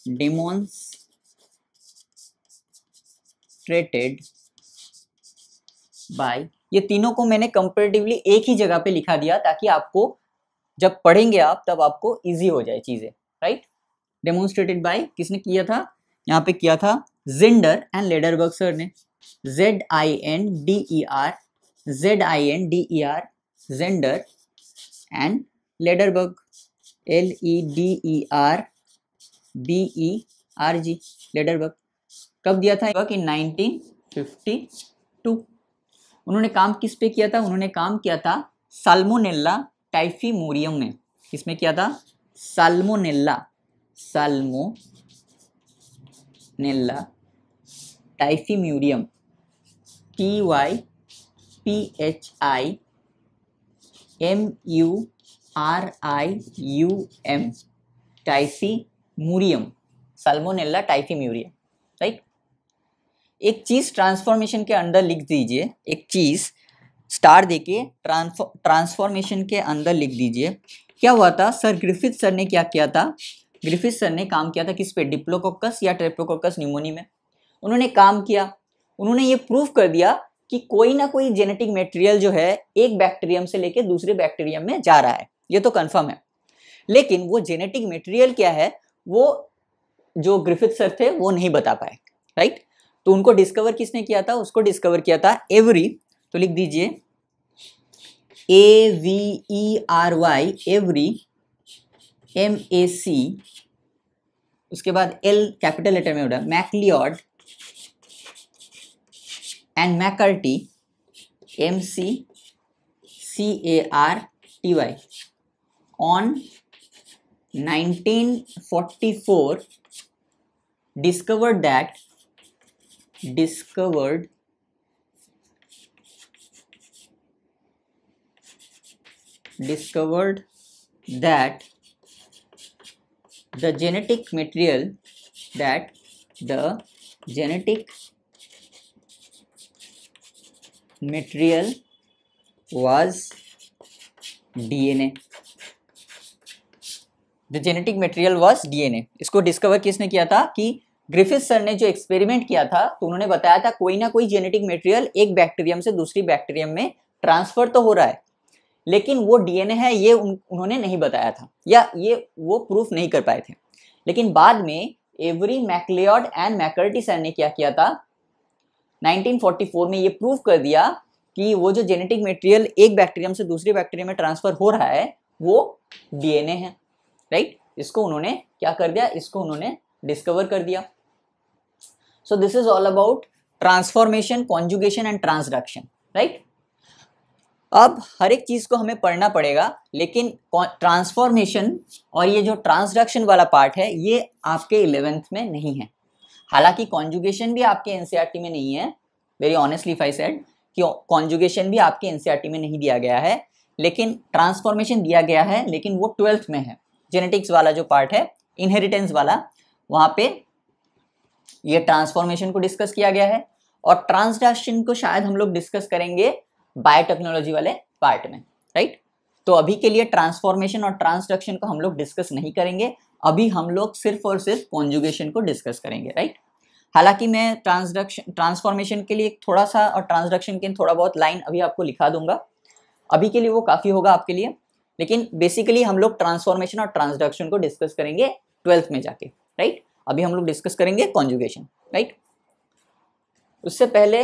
डेमोन्स्ट्रेटेड बाय, ये तीनों को मैंने कंपैरेटिवली एक ही जगह पे लिखा दिया ताकि आपको जब पढ़ेंगे आप तब आपको इजी हो जाए चीजें, राइट। डेमोन्स्ट्रेटेड बाय किसने किया था, यहाँ पे किया था जिंडर एंड लेडरबर्ग सर ने, ZINDER gender and Lederberg LEDERBERG Lederberg. कब दिया था कि 1952। उन्होंने काम किस पे किया था, उन्होंने काम किया था साल्मोनेला टाइफीमोरियम में। किसमें किया था, साल्मोनेला टाइफीमोरियम, TYPHIMURIUM टाइफीमोरियम, साल्मोनेला टाइफीमोरियम, राइट। एक चीज ट्रांसफॉर्मेशन के अंदर लिख दीजिए, एक चीज स्टार देके ट्रांसफॉर्मेशन के अंदर लिख दीजिए। क्या हुआ था, सर ग्रिफिथ सर ने क्या किया था, ग्रिफिथ सर ने काम किया था किस पे, डिप्लोकोकस या ट्रेप्टोकोकस न्यूमोनी में। उन्होंने काम किया, उन्होंने ये प्रूव कर दिया कि कोई ना कोई जेनेटिक मटेरियल जो है एक बैक्टीरियम से लेके दूसरे बैक्टीरियम में जा रहा है, ये तो कंफर्म है। लेकिन वो जेनेटिक मटेरियल क्या है वो जो ग्रिफिथ सर थे वो नहीं बता पाए, राइट। तो उनको डिस्कवर किसने किया था, उसको डिस्कवर किया था एवरी, तो लिख दीजिए AVERY एवरी, MAC, उसके बाद L कैपिटल लेटर में होगा, मैकलियॉड and मैकर्टी MCCARTY on 1944 discovered that the genetic material was DNA। The genetic material was DNA। इसको डिस्कवर किसने किया था कि ग्रिफिथ सर ने जो एक्सपेरिमेंट किया था तो उन्होंने बताया था कोई ना कोई जेनेटिक मटेरियल एक बैक्टीरियम से दूसरी बैक्टीरियम में ट्रांसफर तो हो रहा है, लेकिन वो DNA है ये उन्होंने नहीं बताया था, या ये वो प्रूफ नहीं कर पाए थे। लेकिन बाद में एवरी, मैकलियॉड एंड मैकर्टी सर ने क्या किया था, 1944 में ये प्रूव कर दिया कि वो जो जेनेटिक मटेरियल एक बैक्टीरियम से दूसरे बैक्टीरियम में ट्रांसफर हो रहा है वो DNA है, राइट। इसको उन्होंने क्या कर दिया, इसको उन्होंने डिस्कवर कर दिया। So this is all about transformation, conjugation and transduction, right. अब हर एक चीज को हमें पढ़ना पड़ेगा, लेकिन ट्रांसफॉर्मेशन और ये जो ट्रांसडक्शन वाला पार्ट है ये आपके 11th में नहीं है। हालांकि कॉन्जुगेशन भी आपके एनसीईआरटी में नहीं है, very honestly if I said कि कॉन्जुगेशन भी आपके एनसीईआरटी में नहीं दिया गया है, लेकिन ट्रांसफॉर्मेशन दिया गया है, लेकिन वो 12th में है। जेनेटिक्स वाला जो पार्ट है, इनहेरिटेंस वाला, वहां पे ये ट्रांसफॉर्मेशन को डिस्कस किया गया है, और ट्रांसडक्शन को शायद हम लोग डिस्कस करेंगे बायोटेक्नोलॉजी वाले पार्ट में, राइट। तो अभी के लिए ट्रांसफॉर्मेशन और ट्रांसडक्शन को हम लोग डिस्कस नहीं करेंगे, अभी हम लोग सिर्फ और सिर्फ कॉन्जुगेशन को डिस्कस करेंगे, राइट। हालांकि मैं ट्रांसफॉर्मेशन के लिए थोड़ा सा और ट्रांसडक्शन के थोड़ा बहुत लाइन अभी आपको लिखा दूंगा, अभी के लिए वो काफी होगा आपके लिए, लेकिन बेसिकली हम लोग ट्रांसफॉर्मेशन और ट्रांसडक्शन को डिस्कस करेंगे 12th में जाके, राइट। अभी हम लोग डिस्कस करेंगे कॉन्जुगेशन, राइट। उससे पहले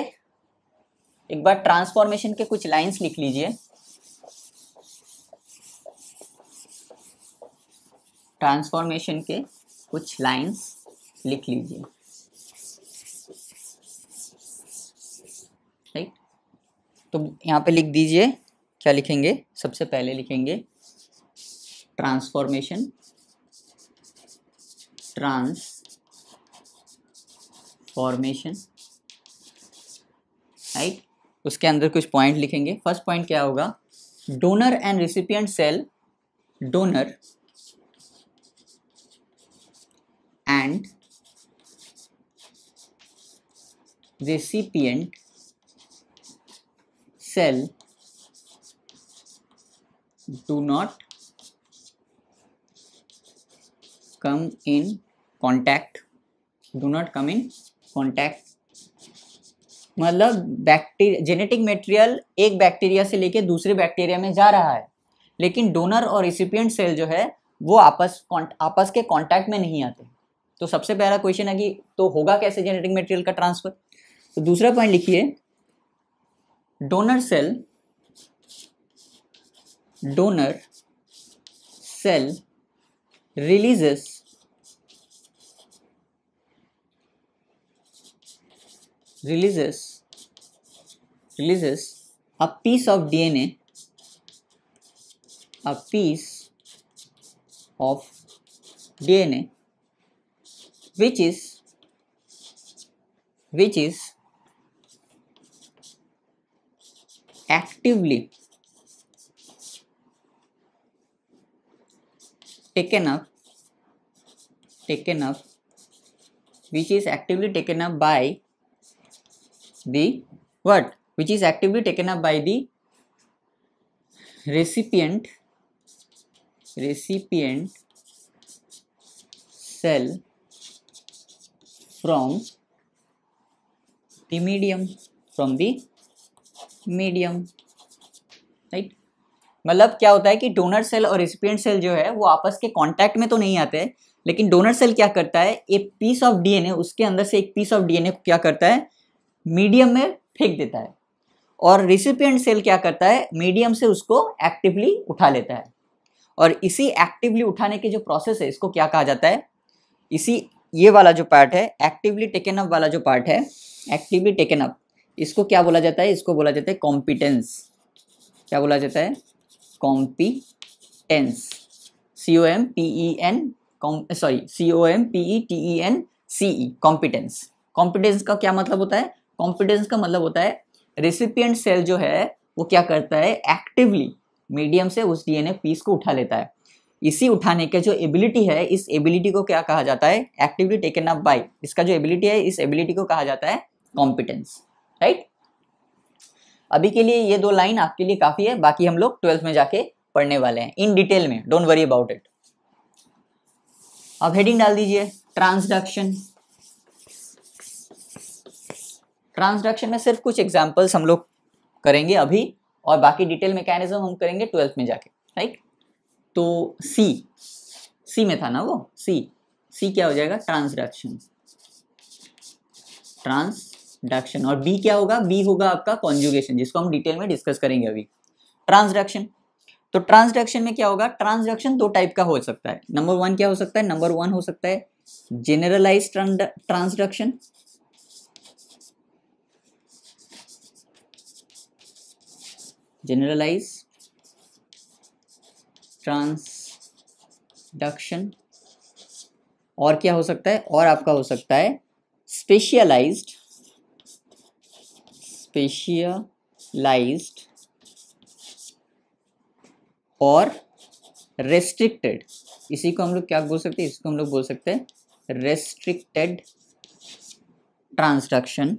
एक बार ट्रांसफॉर्मेशन के कुछ लाइंस लिख लीजिए। ट्रांसफॉर्मेशन के कुछ लाइंस लिख लीजिए, राइट। तो यहाँ पे लिख दीजिए, क्या लिखेंगे, सबसे पहले लिखेंगे ट्रांसफॉर्मेशन, राइट। उसके अंदर कुछ पॉइंट लिखेंगे। फर्स्ट पॉइंट क्या होगा, donor and recipient cell, donor and recipient cell do not come in contact, do not come in contact, मतलब बैक्टीरिया जेनेटिक मटेरियल एक बैक्टीरिया से लेके दूसरे बैक्टीरिया में जा रहा है, लेकिन डोनर और रिसिपिएंट सेल जो है वो आपस के कांटेक्ट में नहीं आते। तो सबसे पहला क्वेश्चन है कि तो होगा कैसे जेनेटिक मटेरियल का ट्रांसफर। तो दूसरा पॉइंट लिखिए, donor cell releases a piece of DNA which is actively taken up which is actively taken up by the what which is actively taken up by the recipient cell from the medium right. मतलब क्या होता है कि donor cell और recipient cell जो है वो आपस के कांटेक्ट में तो नहीं आते हैं, लेकिन डोनर सेल क्या करता है, एक पीस ऑफ डीएनए, उसके अंदर से एक पीस ऑफ डीएनए को क्या करता है, मीडियम में फेंक देता है, और रेसिपिएंट सेल क्या करता है, मीडियम से उसको एक्टिवली उठा लेता है। और इसी एक्टिवली उठाने के जो प्रोसेस है इसको क्या कहा जाता है, इसी ये वाला जो पार्ट है एक्टिवली टेकन अप वाला जो पार्ट है, एक्टिवली टेकन अप, इसको क्या बोला जाता है, इसको बोला जाता है कॉम्पिटेंस। क्या बोला जाता है, कॉम्पिटेंस, COMPETENCE, कॉम्पिटेंस। कॉम्पिटेंस का क्या मतलब होता है, कॉम्पिटेंस का मतलब होता है रेसिपिएंट सेल जो है वो क्या करता है, एक्टिवली मीडियम से उस डीएनए पीस को उठा लेता है। इसी उठाने का जो एबिलिटी है, इस एबिलिटी को क्या कहा जाता है, एक्टिवली टेकन अप बाय, इसका जो एबिलिटी है इस एबिलिटी को कहा जाता है कॉम्पिटेंस, राइट। अभी के लिए ये 2 लाइन आपके लिए काफी है, बाकी हम लोग 12th में जाके पढ़ने वाले हैं इन डिटेल में, डोंट वरी अबाउट इट। अब हेडिंग डाल दीजिए ट्रांसडक्शन। ट्रांसडक्शन में सिर्फ कुछ एग्जांपल्स हम लोग करेंगे अभी, और बाकी डिटेल मैकेनिज्म हम करेंगे 12th में जाके, राइट। तो सी में था ना वो, सी क्या हो जाएगा, ट्रांसडक्शन। और बी क्या होगा, बी होगा आपका कॉन्जुगेशन, जिसको हम डिटेल में डिस्कस करेंगे अभी। ट्रांसडक्शन, तो ट्रांसडक्शन में क्या होगा, ट्रांसडक्शन 2 टाइप का हो सकता है। नंबर 1 क्या हो सकता है, नंबर 1 हो सकता है जेनरलाइज्ड ट्रांसडक्शन, और क्या हो सकता है, और आपका हो सकता है स्पेशलाइज्ड और रेस्ट्रिक्टेड। इसी को हम लोग क्या बोल सकते हैं, इसको हम लोग बोल सकते हैं रेस्ट्रिक्टेड ट्रांसडक्शन।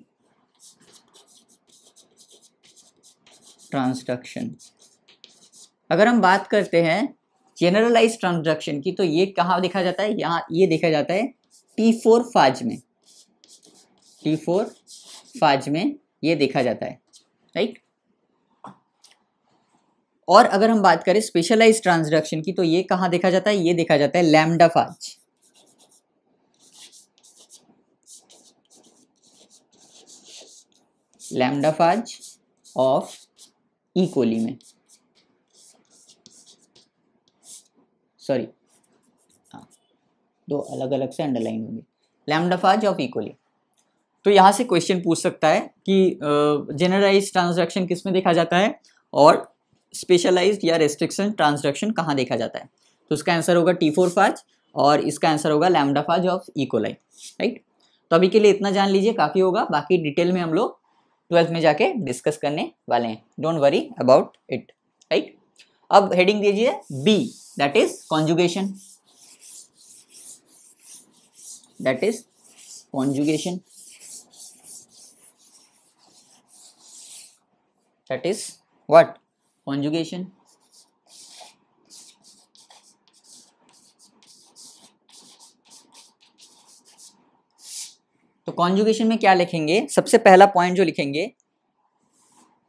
अगर हम बात करते हैं जनरलाइज ट्रांसडक्शन की, तो ये कहाँ देखा जाता है, यहाँ ये देखा जाता है T4 फाज में, T4 फाज में ये देखा जाता है, राइट। और अगर हम बात करें स्पेशलाइज्ड ट्रांसडक्शन की, तो ये कहाँ देखा जाता है, ये देखा जाता है लैम्डा फाज, लैम्डा फाज ऑफ ई कोली में, सॉरी हाँ, 2 अलग अलग से अंडरलाइन होंगे, लैम्डा फाज ऑफ ई कोली। तो यहाँ से क्वेश्चन पूछ सकता है कि जनरलाइज्ड ट्रांसडक्शन किस में देखा जाता है और स्पेशलाइज्ड या रेस्ट्रिक्शन ट्रांसडक्शन कहाँ देखा जाता है। तो उसका आंसर होगा T4 फाज, और इसका आंसर होगा lambda phage of E coli, right. तो अभी के लिए इतना जान लीजिए, काफ़ी होगा, बाकी डिटेल में हम लोग 12th में जाके डिस्कस करने वाले हैं, don't worry about it, right. अब हेडिंग दीजिए B, that is conjugation, that is what, conjugation। तो कॉन्जुगेशन में क्या लिखेंगे, सबसे पहला पॉइंट जो लिखेंगे,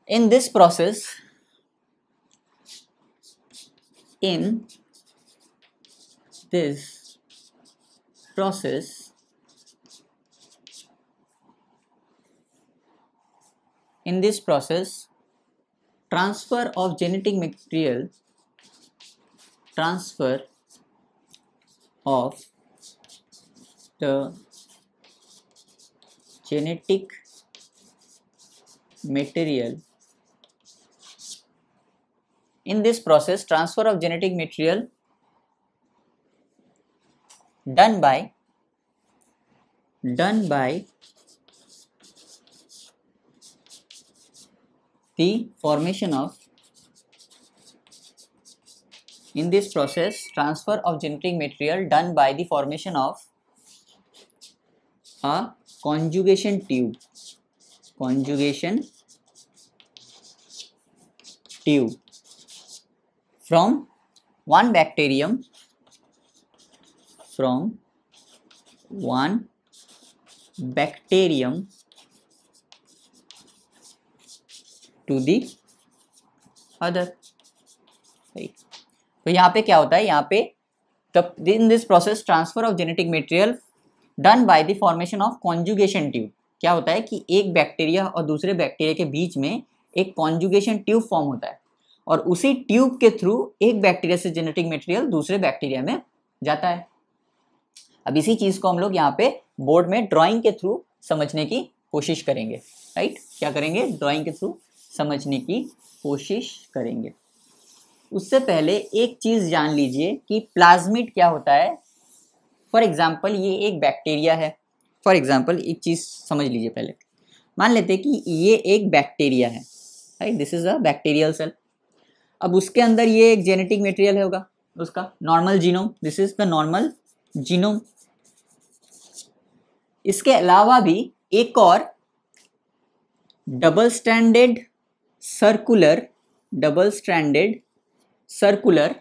in this process, in this process, transfer of genetic material, transfer of the genetic material, in this process transfer of genetic material done by the formation of, in this process transfer of genetic material done by the formation of a conjugation tube from one bacterium to the other, right? तो यहाँ पे क्या होता है, यहाँ पे in this process transfer of genetic material done by the formation of conjugation tube, क्या होता है कि एक बैक्टीरिया और दूसरे बैक्टीरिया के बीच में एक कॉन्जुगेशन ट्यूब फॉर्म होता है और उसी ट्यूब के थ्रू एक बैक्टीरिया से जेनेटिक मटेरियल दूसरे बैक्टीरिया में जाता है। अब इसी चीज को हम लोग यहाँ पे बोर्ड में ड्राइंग के थ्रू समझने की कोशिश करेंगे, राइट? क्या करेंगे, ड्राइंग के थ्रू समझने की कोशिश करेंगे। उससे पहले एक चीज जान लीजिए कि प्लाज्मिड क्या होता है। फॉर एग्जाम्पल ये एक बैक्टीरिया है, फॉर एग्जाम्पल एक चीज समझ लीजिए पहले, मान लेते हैं कि ये एक बैक्टीरिया है, right? This is a bacterial cell. अब उसके अंदर ये एक जेनेटिक मटेरियल होगा, उसका normal genome, this is the normal genome. इसके अलावा भी एक और double stranded circular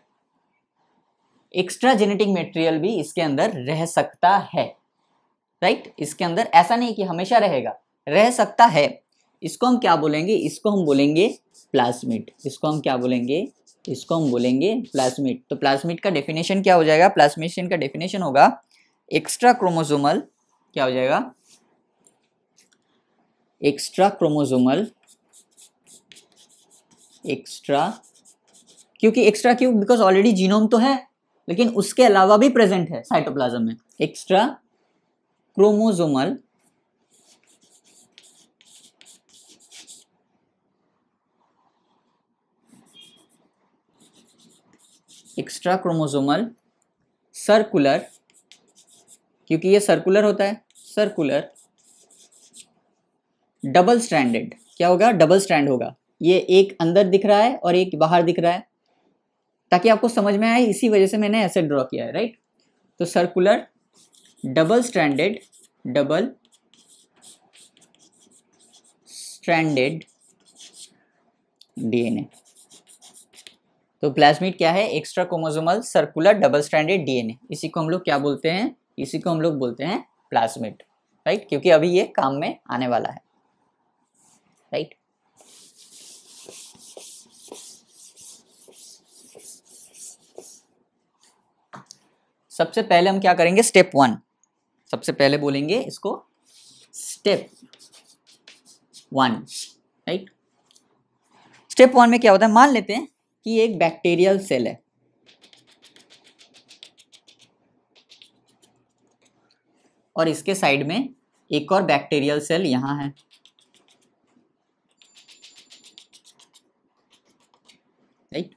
extra genetic material भी इसके अंदर रह सकता है, राइट? इसके अंदर ऐसा नहीं कि हमेशा रहेगा, रह सकता है। इसको हम क्या बोलेंगे, इसको हम बोलेंगे प्लाज्मिड। इसको हम क्या बोलेंगे, इसको हम बोलेंगे प्लाज्मिड। तो प्लाज्मिड का डेफिनेशन क्या हो जाएगा, प्लाज्मिड का डेफिनेशन होगा एक्स्ट्रा क्रोमोसोमल, क्या हो जाएगा, एक्स्ट्रा क्रोमोसोमल, क्योंकि एक्स्ट्रा क्यों, बिकॉज ऑलरेडी जीनोम तो है लेकिन उसके अलावा भी प्रेजेंट है साइटोप्लाज्म में। एक्स्ट्रा क्रोमोसोमल सर्कुलर, क्योंकि ये सर्कुलर होता है, सर्कुलर डबल स्ट्रैंडेड, क्या होगा, डबल स्ट्रैंड होगा। ये एक अंदर दिख रहा है और एक बाहर दिख रहा है, ताकि आपको समझ में आए, इसी वजह से मैंने ऐसे ड्रॉ किया है, राइट? तो सर्कुलर डबल स्ट्रैंडेड डीएनए। तो प्लाज्मिड क्या है, extra chromosomal circular double stranded DNA. इसी को हम लोग क्या बोलते हैं, इसी को हम लोग बोलते हैं प्लाज्मिड, राइट? क्योंकि अभी ये काम में आने वाला है, राइट? सबसे पहले हम क्या करेंगे, स्टेप 1, सबसे पहले बोलेंगे इसको स्टेप 1, राइट? स्टेप 1 में क्या होता है, मान लेते हैं कि एक बैक्टीरियल सेल है और इसके साइड में एक और बैक्टीरियल सेल यहां है, राइट?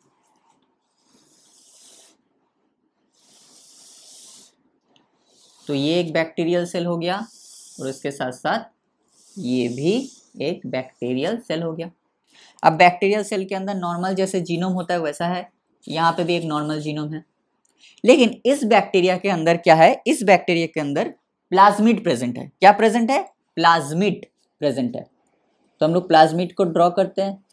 तो ये एक बैक्टीरियल सेल हो गया और इसके साथ साथ ये भी एक बैक्टीरियल सेल हो गया। अब बैक्टीरियल सेल के अंदर नॉर्मल जैसे जीनोम होता है वैसा है, यहाँ पे भी एक नॉर्मल जीनोम है, लेकिन इस बैक्टीरिया के अंदर क्या है, इस बैक्टीरिया के अंदर प्लाज्मिड प्रेजेंट है। क्या प्रेजेंट है, प्लाज्मिड प्रेजेंट है। तो हम लोग प्लाज्मिड को ड्रॉ करते हैं,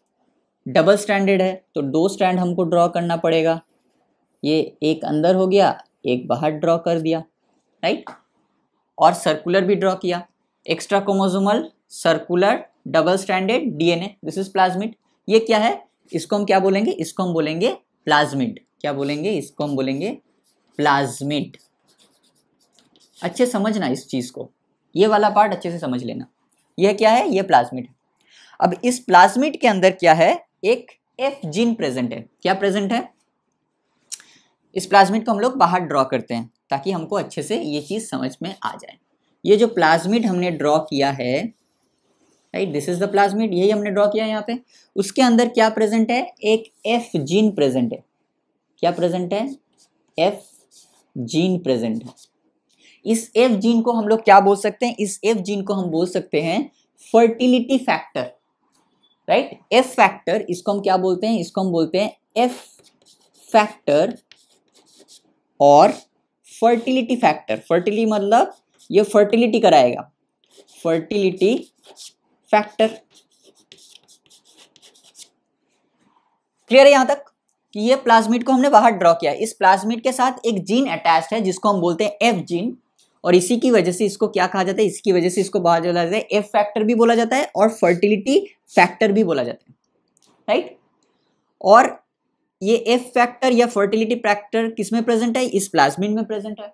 डबल स्ट्रैंडेड है तो 2 स्ट्रैंड हमको ड्रॉ करना पड़ेगा। ये एक अंदर हो गया, एक बाहर ड्रॉ कर दिया, राइट? और सर्कुलर भी ड्रॉ किया। Extra chromosomal circular double stranded DNA, this is plasmid. ये क्या है, इसको हम क्या बोलेंगे, इसको हम बोलेंगे प्लाज्मिड। क्या बोलेंगे, इसको हम बोलेंगे प्लाज्मिड। अच्छे समझना इस चीज को, ये वाला पार्ट अच्छे से समझ लेना। यह क्या है, ये प्लाज्मिड है। अब इस प्लाज्मिड के अंदर क्या है, एक एफ जीन प्रेजेंट है। क्या प्रेजेंट है, इस प्लाज्मिड को हम लोग बाहर ड्रॉ करते हैं ताकि हमको अच्छे से ये चीज समझ में आ जाए। ये जो प्लाज्मिड हमने ड्रॉ किया है, right, this is the plasmid, यही हमने ड्रॉ किया है यहाँ पे। उसके अंदर क्या प्रेजेंट है, एक एफ जीन प्रेजेंट है। क्या प्रेजेंट है, एफ जीन प्रेजेंट है। इस एफ जीन को हम लोग क्या बोल सकते हैं, इस एफ जीन को हम बोल सकते हैं fertility factor, right. F factor, इसको हम क्या बोलते हैं, इसको हम बोलते हैं एफ फैक्टर और फर्टिलिटी फैक्टर। फर्टिलिटी मतलब ये फर्टिलिटी कराएगा, फर्टिलिटी फैक्टर। क्लियर है यहां तक कि ये प्लाज्मिड को हमने बाहर ड्रॉ किया। इस प्लाज्मिड के साथ एक जीन अटैच्ड है जिसको हम बोलते हैं एफ जीन, और इसी की वजह से इसको क्या कहा जाता है, इसकी वजह से इसको बाहर बोला जाता है एफ फैक्टर भी बोला जाता है और फर्टिलिटी फैक्टर भी बोला जाता है, राइट। और ये एफ फैक्टर या फर्टिलिटी फैक्टर किसमें प्रेजेंट है, इस प्लाज्मिड में प्रेजेंट है।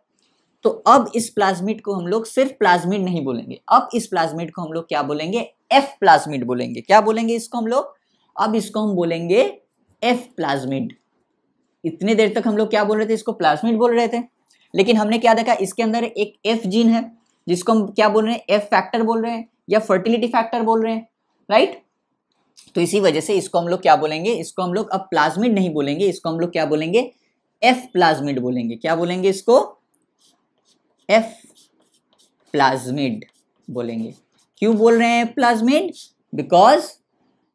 तो अब इस प्लाज्मिड को हम लोग सिर्फ प्लाज्मिड नहीं बोलेंगे, अब इस प्लाज्मिड को हम लोग क्या बोलेंगे, एफ प्लाज्मिड बोलेंगे। क्या बोलेंगे इसको हम लोग, अब इसको हम बोलेंगे एफ प्लाज्मिड। इतने देर तक हम लोग क्या बोल रहे थे, इसको प्लाज्मिड बोल रहे थे, लेकिन हमने क्या देखा, इसके अंदर एक एफ जीन है जिसको हम क्या बोल रहे हैं, एफ फैक्टर बोल रहे हैं या फर्टिलिटी फैक्टर बोल रहे हैं, राइट। तो इसी वजह से इसको हम लोग क्या बोलेंगे, इसको हम लोग अब प्लाज्मिड नहीं बोलेंगे, इसको हम लोग क्या बोलेंगे, एफ प्लाज्मिड बोलेंगे। क्या बोलेंगे इसको, एफ प्लाज्मिड बोलेंगे। क्यों बोल रहे हैं प्लाज्मिड, बिकॉज,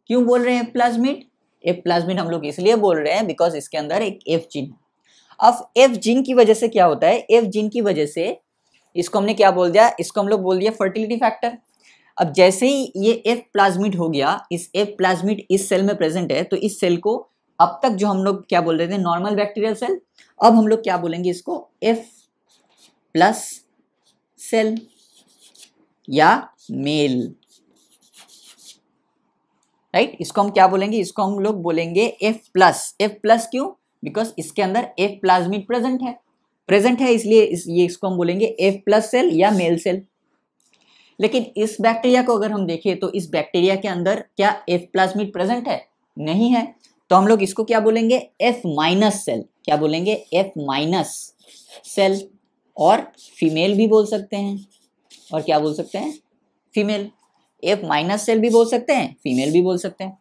क्यों बोल रहे हैं प्लाज्मिड, एफ प्लाज्मिड हम लोग इसलिए बोल रहे हैं बिकॉज इसके अंदर एक एफ जीन। अब एफ जीन की वजह से क्या होता है, एफ जीन की वजह से इसको हमने क्या बोल दिया, इसको हम लोग बोल दिया फर्टिलिटी फैक्टर। अब जैसे ही ये एफ प्लाज्मिड हो गया, इस एफ प्लाज्मिड इस सेल में प्रेजेंट है, तो इस सेल को अब तक जो हम लोग क्या बोल रहे थे, नॉर्मल बैक्टीरियल सेल, अब हम लोग क्या बोलेंगे इसको, एफ प्लस सेल या मेल, राइट। इसको हम क्या बोलेंगे, इसको हम लोग बोलेंगे एफ प्लस। एफ प्लस क्यों, बिकॉज इसके अंदर एफ प्लाज्मिड प्रेजेंट है इसलिए ये इसको हम बोलेंगे एफ प्लस सेल या मेल सेल। लेकिन इस बैक्टीरिया को अगर हम देखें तो इस बैक्टीरिया के अंदर क्या एफ प्लाज्मिड प्रेजेंट है, नहीं है, तो हम लोग इसको क्या बोलेंगे, एफ माइनस सेल। क्या बोलेंगे, एफ माइनस सेल, और फीमेल भी बोल सकते हैं, और क्या बोल सकते हैं, फीमेल। एफ माइनस सेल भी बोल सकते हैं, फीमेल भी बोल सकते हैं।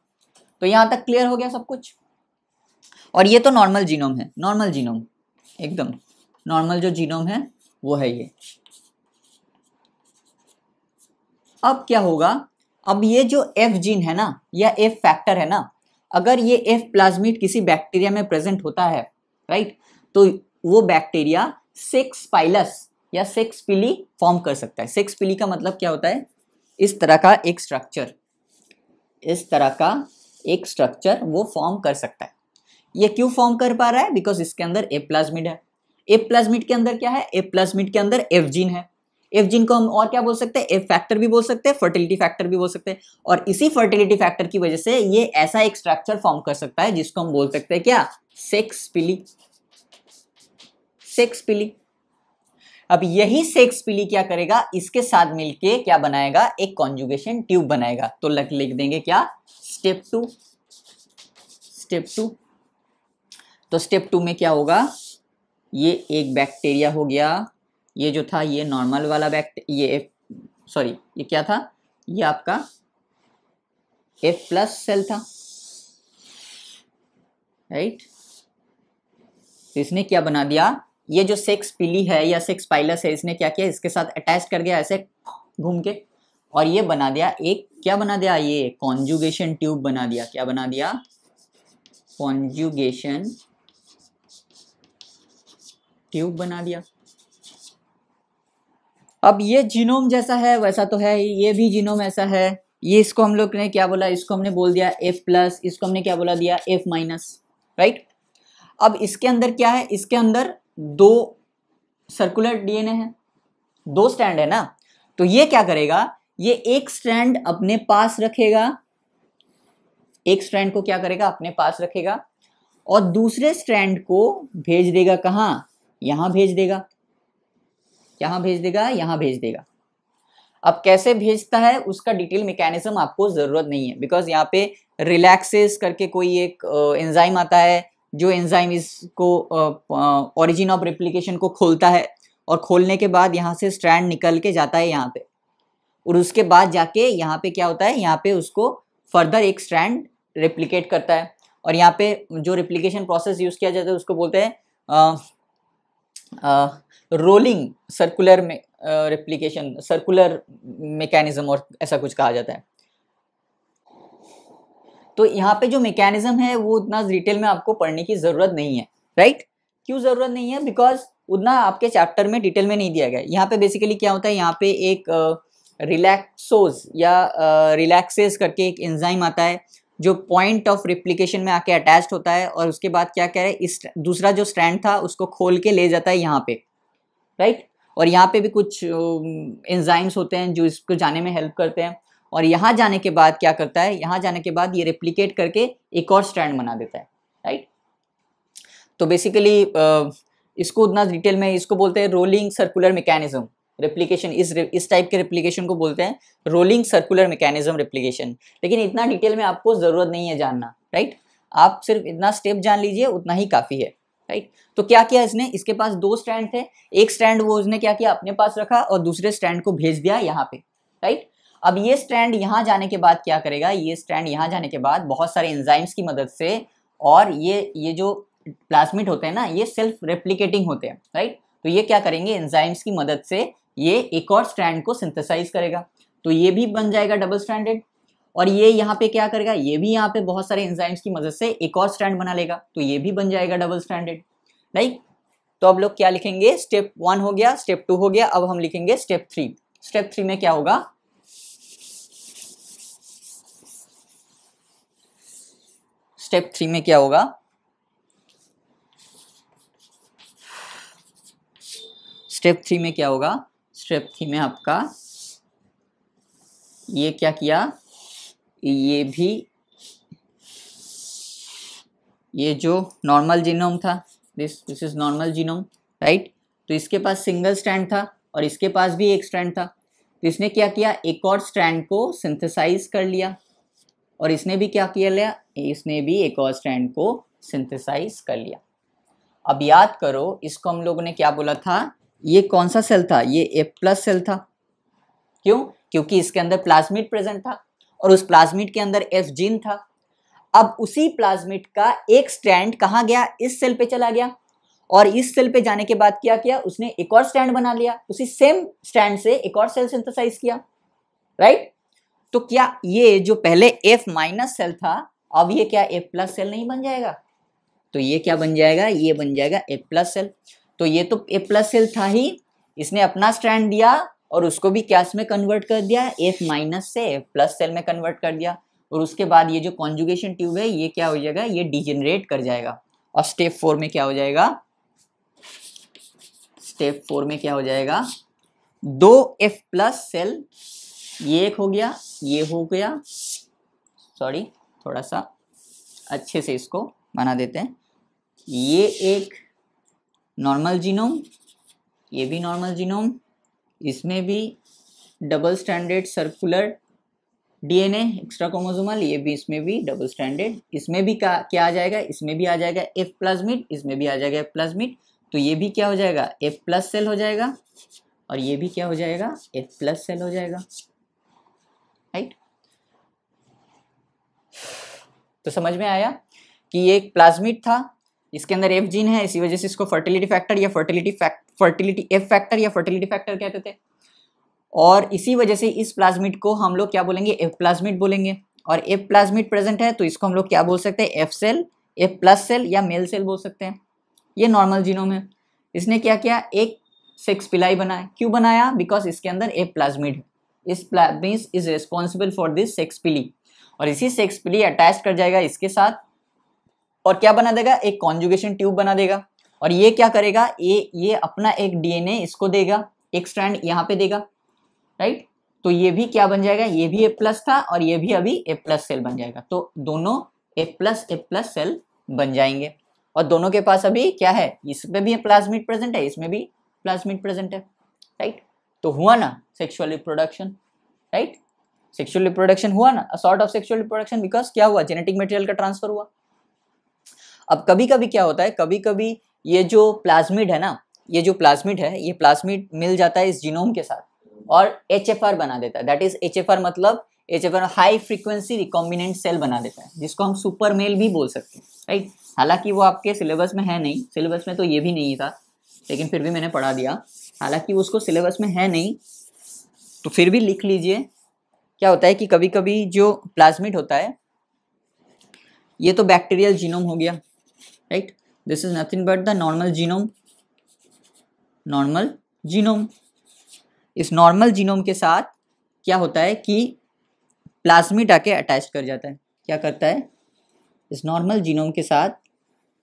तो यहां तक क्लियर हो गया सब कुछ। और ये तो नॉर्मल जीनोम है, नॉर्मल जीनोम, एकदम नॉर्मल जो जीनोम है वो है ये। अब क्या होगा, अब ये जो एफ जीन है ना या एफ फैक्टर है ना, अगर ये एफ प्लाज्मिड किसी बैक्टीरिया में प्रेजेंट होता है, राइट, तो वो बैक्टीरिया सेक्स पाइलस या सेक्स पिली फॉर्म कर सकता है। सेक्स पिली का मतलब क्या होता है, इस तरह का एक स्ट्रक्चर, इस तरह का एक स्ट्रक्चर वो फॉर्म कर सकता है। ये क्यों फॉर्म कर पा रहा है, बिकॉज इसके अंदर एफ प्लाज्मिड है। एफ प्लाज्मिड के अंदर क्या है, एफ प्लाज्मिड के अंदर एफ जीन है। एफ जीन को हम और क्या बोल सकते हैं, एफ फैक्टर भी बोल सकते हैं, फर्टिलिटी फैक्टर भी बोल सकते हैं। और इसी फर्टिलिटी फैक्टर की वजह से ये ऐसा एक स्ट्रक्चर फॉर्म कर सकता है जिसको हम बोल सकते हैं क्या, सेक्स पिली, सेक्स पिली। अब यही सेक्स पिली क्या करेगा, इसके साथ मिलके क्या बनाएगा, एक कॉन्जुगेशन ट्यूब बनाएगा। तो लिख देंगे क्या, स्टेप 2। स्टेप 2, तो स्टेप 2 में क्या होगा, ये एक बैक्टीरिया हो गया, ये जो था ये नॉर्मल वाला ये क्या था, ये आपका एफ प्लस सेल था, राइट। तो इसने क्या बना दिया, ये जो सेक्स पिली है या सेक्स पाइलस है, इसने क्या किया, इसके साथ अटैच कर गया ऐसे घूम के, और ये बना दिया एक, क्या बना दिया, ये कॉन्जुगेशन ट्यूब बना दिया। क्या बना दिया, कॉन्जुगेशन ट्यूब बना दिया। अब ये जीनोम जैसा है वैसा तो है, ये भी जीनोम ऐसा है। ये इसको हम लोग ने क्या बोला, इसको हमने बोल दिया एफ प्लस, इसको हमने क्या बोला दिया, एफ माइनस, राइट। अब इसके अंदर क्या है, इसके अंदर 2 सर्कुलर डीएनए है, 2 स्ट्रैंड है ना, तो ये क्या करेगा, ये एक स्ट्रैंड अपने पास रखेगा, एक स्ट्रैंड को क्या करेगा, अपने पास रखेगा, और दूसरे स्ट्रैंड को भेज देगा कहाँ, यहां भेज देगा, कहां भेज देगा, यहां भेज देगा। अब कैसे भेजता है उसका डिटेल मैकेनिज्म आपको जरूरत नहीं है, बिकॉज यहाँ पे रिलैक्सेस करके कोई एक एंजाइम आता है, जो एंजाइम इसको ओरिजिन ऑफ रेप्लिकेशन को खोलता है, और खोलने के बाद यहाँ से स्ट्रैंड निकल के जाता है यहाँ पे, और उसके बाद जाके यहाँ पे क्या होता है, यहाँ पे उसको फर्दर एक स्ट्रैंड रेप्लिकेट करता है। और यहाँ पे जो रेप्लिकेशन प्रोसेस यूज किया जाता है उसको बोलते हैं रोलिंग सर्कुलर में रेप्लिकेशन, सर्कुलर मैकेनिज्म, और ऐसा कुछ कहा जाता है। तो यहाँ पे जो मैकेनिज्म है वो उतना डिटेल में आपको पढ़ने की जरूरत नहीं है, राइट? क्यों जरूरत नहीं है? बिकॉज उतना आपके चैप्टर में डिटेल में नहीं दिया गया। यहाँ पे बेसिकली क्या होता है, यहाँ पे एक रिलैक्सोज या रिलैक्सेस करके एक एंजाइम आता है जो पॉइंट ऑफ रेप्लिकेशन में आके अटैच्ड होता है, और उसके बाद क्या कह रहे हैं, इस दूसरा जो स्ट्रैंड था उसको खोल के ले जाता है यहाँ पे, राइट? और यहाँ पे भी कुछ एंजाइम्स होते हैं जो इसको जाने में हेल्प करते हैं, और यहाँ जाने के बाद क्या करता है, यहाँ जाने के बाद ये रेप्लिकेट करके एक और स्ट्रैंड बना देता है, राइट? तो बेसिकली इसको उतना डिटेल में, इसको बोलते हैं रोलिंग सर्कुलर मैकेनिज्म रेप्लिकेशन। इस टाइप के रेप्लिकेशन को बोलते हैं रोलिंग सर्कुलर मैकेनिज्म रेप्लिकेशन। लेकिन इतना डिटेल में आपको जरूरत नहीं है जानना, राइट? आप सिर्फ इतना स्टेप जान लीजिए, उतना ही काफी है, राइट? तो क्या किया इसने, इसके पास दो स्ट्रैंड थे, एक स्ट्रैंड वो उसने क्या किया, अपने पास रखा, और दूसरे स्ट्रैंड को भेज दिया यहाँ पे, राइट? अब ये स्ट्रैंड यहाँ जाने के बाद क्या करेगा, ये स्ट्रैंड यहाँ जाने के बाद बहुत सारे एंजाइम्स की मदद से, और ये जो प्लाज्मिड होते हैं ना, ये सेल्फ रेप्लिकेटिंग होते हैं, राइट? तो ये क्या करेंगे, एंजाइम्स की मदद से ये एक और स्ट्रैंड को सिंथेसाइज करेगा, तो ये भी बन जाएगा डबल स्ट्रैंडेड। और ये यहाँ पे क्या करेगा, ये भी यहाँ पे बहुत सारे एंजाइम्स की मदद से एक और स्ट्रैंड बना लेगा, तो ये भी बन जाएगा डबल स्ट्रैंडेड, राइट? तो अब लोग क्या लिखेंगे, स्टेप 1 हो गया, स्टेप 2 हो गया, अब हम लिखेंगे स्टेप 3। स्टेप 3 में क्या होगा, स्टेप 3 में क्या होगा, स्टेप 3 में क्या होगा, स्टेप 3 में आपका ये क्या किया, ये भी, ये जो नॉर्मल जीनोम था, this is normal genome, right? तो इसके पास सिंगल स्ट्रैंड था और इसके पास भी एक स्ट्रैंड था, तो इसने क्या किया, एक और स्ट्रैंड को सिंथेसाइज कर लिया, और इसने भी क्या किया लिया, इसने भी एक और स्ट्रैंड को सिंथेसाइज कर लिया। अब याद करो, इसको हम लोगों ने क्या बोला था, ये कौन सा सेल था, ये F+ सेल था। क्यों? क्योंकि इसके अंदर प्लाज्मिड प्रेजेंट था, और उस प्लाज्मिड के अंदर F जीन था। अब उसी प्लाज्मिड का एक स्ट्रैंड कहाँ गया, इस सेल पे चला गया, और इस सेल पे जाने के बाद क्या किया, उसने एक और स्ट्रैंड बना लिया, उसी सेम स्ट्रैंड से एक और सेल सिंथेसाइज किया, राइट? तो क्या ये जो पहले F- सेल था, अब ये क्या F+ सेल नहीं बन जाएगा? तो ये क्या बन जाएगा, ये बन जाएगा F+ सेल। तो ये तो F+ सेल था ही, इसने अपना स्ट्रैंड दिया और उसको भी क्या में कन्वर्ट कर दिया, F- से F+ सेल में कन्वर्ट कर दिया, और उसके बाद ये जो कॉन्जुगेशन ट्यूब है ये क्या हो जाएगा, ये डिजेनरेट कर जाएगा। और स्टेप 4 में क्या हो जाएगा, स्टेप 4 में क्या हो जाएगा, 2 F+ सेल, ये एक हो गया, ये हो गया, सॉरी थोड़ा सा अच्छे से इसको बना देते हैं, ये एक नॉर्मल जीनोम, ये भी नॉर्मल जीनोम, इसमें भी double stranded circular DNA extra chromosomal, ये भी, इसमें भी डबल स्ट्रैंडेड, इसमें भी क्या आ जाएगा, इसमें भी आ जाएगा F प्लाज्मिड, इसमें भी आ जाएगा F प्लाज्मिड, तो ये भी क्या हो जाएगा, F+ सेल हो जाएगा, और ये भी क्या हो जाएगा, F+ सेल हो जाएगा, राइट? तो समझ में आया कि ये एक प्लाज्मिड था, इसके अंदर F जीन है, इसी वजह से इसको फर्टिलिटी फैक्टर या फर्टिलिटी F फैक्टर या फर्टिलिटी फैक्टर कहते थे, और इसी वजह से इस प्लाज्मिड को हम लोग क्या बोलेंगे, F प्लाज्मिड बोलेंगे। और F प्लाज्मिड प्रेजेंट है तो इसको हम लोग क्या बोल सकते हैं, F सेल, F+ सेल या मेल सेल बोल सकते हैं। ये नॉर्मल जीनोम है। इसने क्या किया, एक सेक्स पिलाई बनाया। क्यों बनाया? बिकॉज इसके अंदर F प्लाज्मिड है, इस means is responsible for this sex पिली, और इसी सेक्स पिली अटैच कर जाएगा इसके साथ, और क्या बना देगा, एक कॉन्जुगेशन ट्यूब बना देगा। और ये क्या करेगा, ये अपना एक डीएनए इसको देगा, एक स्ट्रैंड यहाँ पे देगा, राइट। तो ये भी क्या बन जाएगा, ये भी A+ था और ये भी अभी A+ सेल बन जाएगा, तो दोनों A+ सेल बन जाएंगे। और दोनों के पास अभी क्या है, इसमें भी प्लाज्मिड प्रेजेंट है, इसमें भी प्लाज्मिड प्रेजेंट है, राइट। तो हुआ ना sexual reproduction, right. Sexual reproduction हुआ ना, अ sort of sexual reproduction, because क्या हुआ, जेनेटिक मटेरियल का ट्रांसफर हुआ। अब कभी कभी क्या होता है, कभी कभी ये जो प्लाज्मिड है ना, ये जो प्लाज्मिड है, ये प्लाज्मिड मिल जाता है इस जीनोम के साथ और HFR बना देता है। दैट इज HFR मतलब HFR high frequency recombinant cell बना देता है, जिसको हम सुपर मेल भी बोल सकते हैं, राइट। हालांकि वो आपके सिलेबस में है नहीं, सिलेबस में तो ये भी नहीं था, लेकिन फिर भी मैंने पढ़ा दिया। हालांकि उसको सिलेबस में है नहीं, तो फिर भी लिख लीजिए। क्या होता है कि कभी कभी जो प्लाज्मिड होता है, ये तो बैक्टीरियल जीनोम हो गया, right. This is nothing but the normal genome, normal genome. इस नॉर्मल जीनोम के साथ क्या होता है कि प्लाज्मिड आके अटैच कर जाता है। क्या करता है, इस नॉर्मल जीनोम के साथ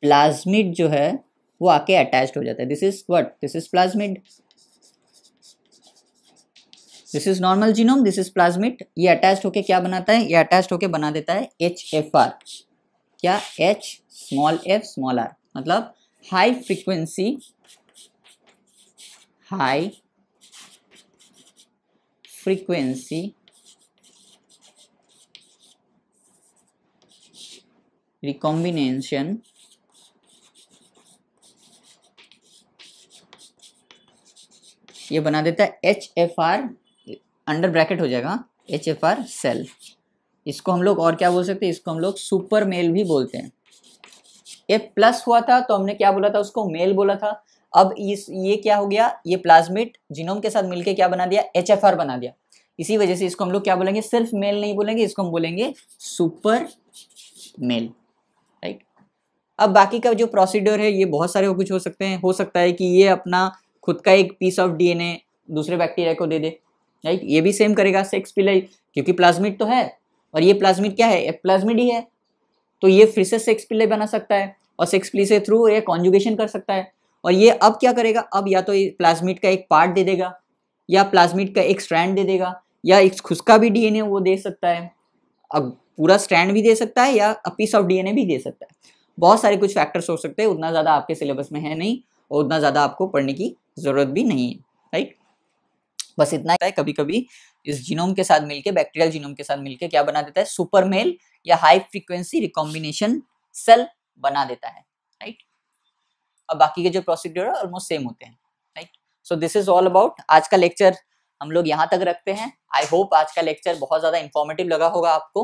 प्लाज्मिड जो है वो आके अटैच्ड हो जाता है। This is what, this is plasmid, this is normal genome, this is plasmid. ये अटैच्ड होके क्या बनाता है, ये अटैच्ड होके बना देता है HFR। क्या, H_f_r मतलब high frequency, high frequency recombination ये बना देता है HFR, अंडर ब्रैकेट हो जाएगा HFR सेल। इसको हम लोग और क्या बोल सकते हैं, इसको हम लोग सुपर मेल भी बोलते हैं। A+ हुआ था तो हमने क्या बोला था, उसको मेल बोला था। अब ये क्या हो गया, ये प्लाज्मिड जीनोम के साथ मिलके क्या बना दिया, HFR बना दिया। इसी वजह से इसको हम लोग क्या बोलेंगे, सिर्फ मेल नहीं बोलेंगे, इसको हम बोलेंगे सुपर मेल, राइट। अब बाकी का जो प्रोसीड्यूर है ये बहुत सारे कुछ हो सकते हैं। हो सकता है कि ये अपना खुद का एक पीस ऑफ DNA दूसरे बैक्टीरिया को दे दे, राइट। ये भी सेम करेगा सेक्स पिले, क्योंकि प्लाज्मिड तो है और ये प्लाज्मिड क्या है, प्लाज्मिड ही है, तो ये फिर से सेक्स पिले बना सकता है और सेक्स पिले से थ्रू ये कॉन्जुगेशन कर सकता है। और ये अब क्या करेगा, अब या तो ये प्लाज्मिड का एक पार्ट दे देगा, या प्लाज्मिड का एक स्ट्रैंड दे देगा, या एक खुद का भी DNA वो दे सकता है। अब पूरा स्ट्रैंड भी दे सकता है या पीस ऑफ DNA भी दे सकता है। बहुत सारे कुछ फैक्टर्स हो सकते हैं, उतना ज़्यादा आपके सिलेबस में है नहीं और उतना ज़्यादा आपको पढ़ने की ज़रूरत भी नहीं है, राइट। बस इतना है, कभी कभी इस जीनोम के साथ मिलके, बैक्टीरियल जीनोम के साथ मिलके क्या बना देता है, सुपर मेल या हाई फ्रीक्वेंसी रिकॉम्बिनेशन सेल बना देता है, राइट। अब बाकी के जो प्रोसीड्यूर है ऑलमोस्ट सेम होते हैं, right. So this is all about. आज का लेक्चर हम लोग यहाँ तक रखते हैं। आई होप आज का लेक्चर बहुत ज़्यादा इन्फॉर्मेटिव लगा होगा आपको,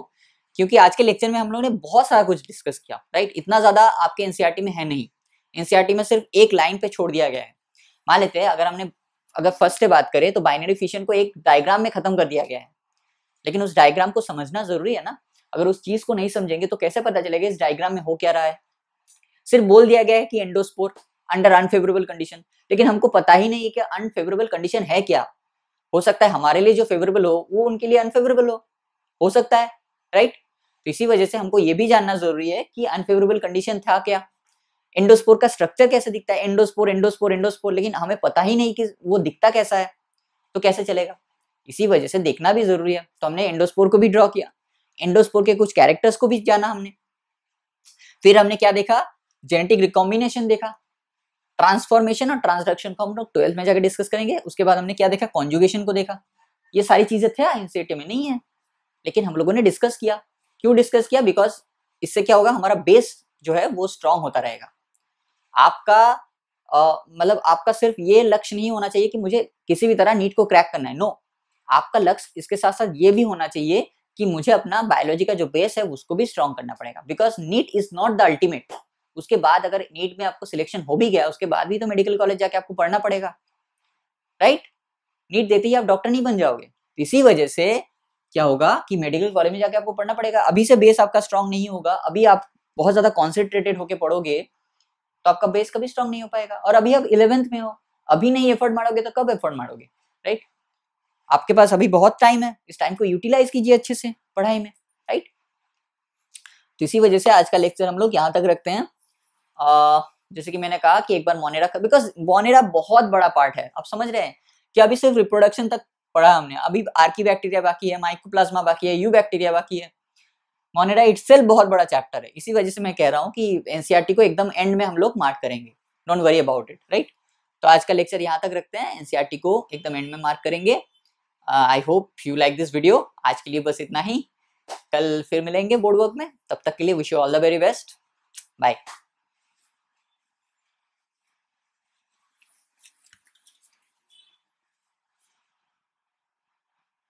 क्योंकि आज के लेक्चर में हम लोग ने बहुत सारा कुछ डिस्कस किया, राइट। इतना ज़्यादा आपके एनसीईआरटी में है नहीं, एनसीईआरटी में सिर्फ एक लाइन पे छोड़ दिया गया है। मान लेते हैं अगर फर्स्ट से बात करें तो बाइनरी फिशन को एक डायग्राम में खत्म कर दिया गया है, लेकिन उस डायग्राम को समझना जरूरी है ना। अगर उस चीज को नहीं समझेंगे तो कैसे पता चलेगा इस डायग्राम में हो क्या रहा है। सिर्फ बोल दिया गया है कि एंडोस्पोर अंडर अनफेवरेबल कंडीशन, लेकिन हमको पता ही नहीं है कि अनफेवरेबल कंडीशन है क्या। हो सकता है हमारे लिए जो फेवरेबल हो वो उनके लिए अनफेवरेबल हो सकता है, राइट। तो इसी वजह से हमको ये भी जानना जरूरी है कि अनफेवरेबल कंडीशन था क्या, एंडोस्पोर का स्ट्रक्चर कैसे दिखता है, एंडोस्पोर एंडोस्पोर एंडोस्पोर, लेकिन हमें पता ही नहीं कि वो दिखता कैसा है, तो कैसे चलेगा। इसी वजह से देखना भी जरूरी है। तो हमने एंडोस्पोर को भी ड्रॉ किया, एंडोस्पोर के कुछ कैरेक्टर्स को भी जाना हमने। फिर हमने क्या देखा, जेनेटिक रिकॉम्बिनेशन देखा, ट्रांसफॉर्मेशन और ट्रांसडक्शन को हम लोग 12th में जाकर डिस्कस करेंगे। उसके बाद हमने क्या देखा, कॉन्जुगेशन को देखा। ये सारी चीजें थे एनसीईआरटी में नहीं है, लेकिन हम लोगों ने डिस्कस किया। क्यों डिस्कस किया, बिकॉज इससे क्या होगा, हमारा बेस जो है वो स्ट्रांग होता रहेगा। आपका मतलब आपका सिर्फ ये लक्ष्य नहीं होना चाहिए कि मुझे किसी भी तरह नीट को क्रैक करना है, नो। आपका लक्ष्य इसके साथ साथ ये भी होना चाहिए कि मुझे अपना बायोलॉजी का जो बेस है उसको भी स्ट्रांग करना पड़ेगा, because NEET is not the ultimate. उसके बाद अगर नीट में आपको सिलेक्शन हो भी गया, उसके बाद भी तो मेडिकल कॉलेज जाके आपको पढ़ना पड़ेगा, राइट। नीट देते ही आप डॉक्टर नहीं बन जाओगे। इसी वजह से क्या होगा कि मेडिकल कॉलेज में जाके आपको पढ़ना पड़ेगा। अभी से बेस आपका स्ट्रांग नहीं होगा, अभी आप बहुत ज्यादा कॉन्सेंट्रेटेड होकर पढ़ोगे तो आपका बेस कभी स्ट्रांग नहीं हो पाएगा। और अभी आप 11th में हो, अभी नहीं एफर्ट मारोगे तो कब एफर्ट मारोगे, राइट। आपके पास अभी बहुत टाइम है, इस टाइम को यूटिलाइज कीजिए अच्छे से पढ़ाई में, राइट। तो इसी वजह से आज का लेक्चर हम लोग यहाँ तक रखते हैं। जैसे कि मैंने कहा कि एक बार मोनेरा का, बिकॉज मोनेरा बहुत बड़ा पार्ट है। आप समझ रहे हैं कि अभी सिर्फ रिप्रोडक्शन तक पढ़ा हमने। अभी आर्की बैक्टीरिया बाकी है, माइकोप्लाज्मा बाकी है, यू बैक्टीरिया बाकी है। मोनेरा इटसेल्फ बहुत बड़ा चैप्टर है, इसी वजह से मैं कह रहा हूँ कि एनसीईआरटी को एकदम एंड में हम लोग मार्क करेंगे, don't worry about it, right. तो आज का लेक्चर यहाँ तक रखते हैं, एनसीईआरटी को एकदम एंड में मार्क करेंगे। I hope you like this video. आज के लिए बस इतना ही, कल फिर मिलेंगे बोर्ड वर्क में, तब तक के लिए wish you all the very best, bye.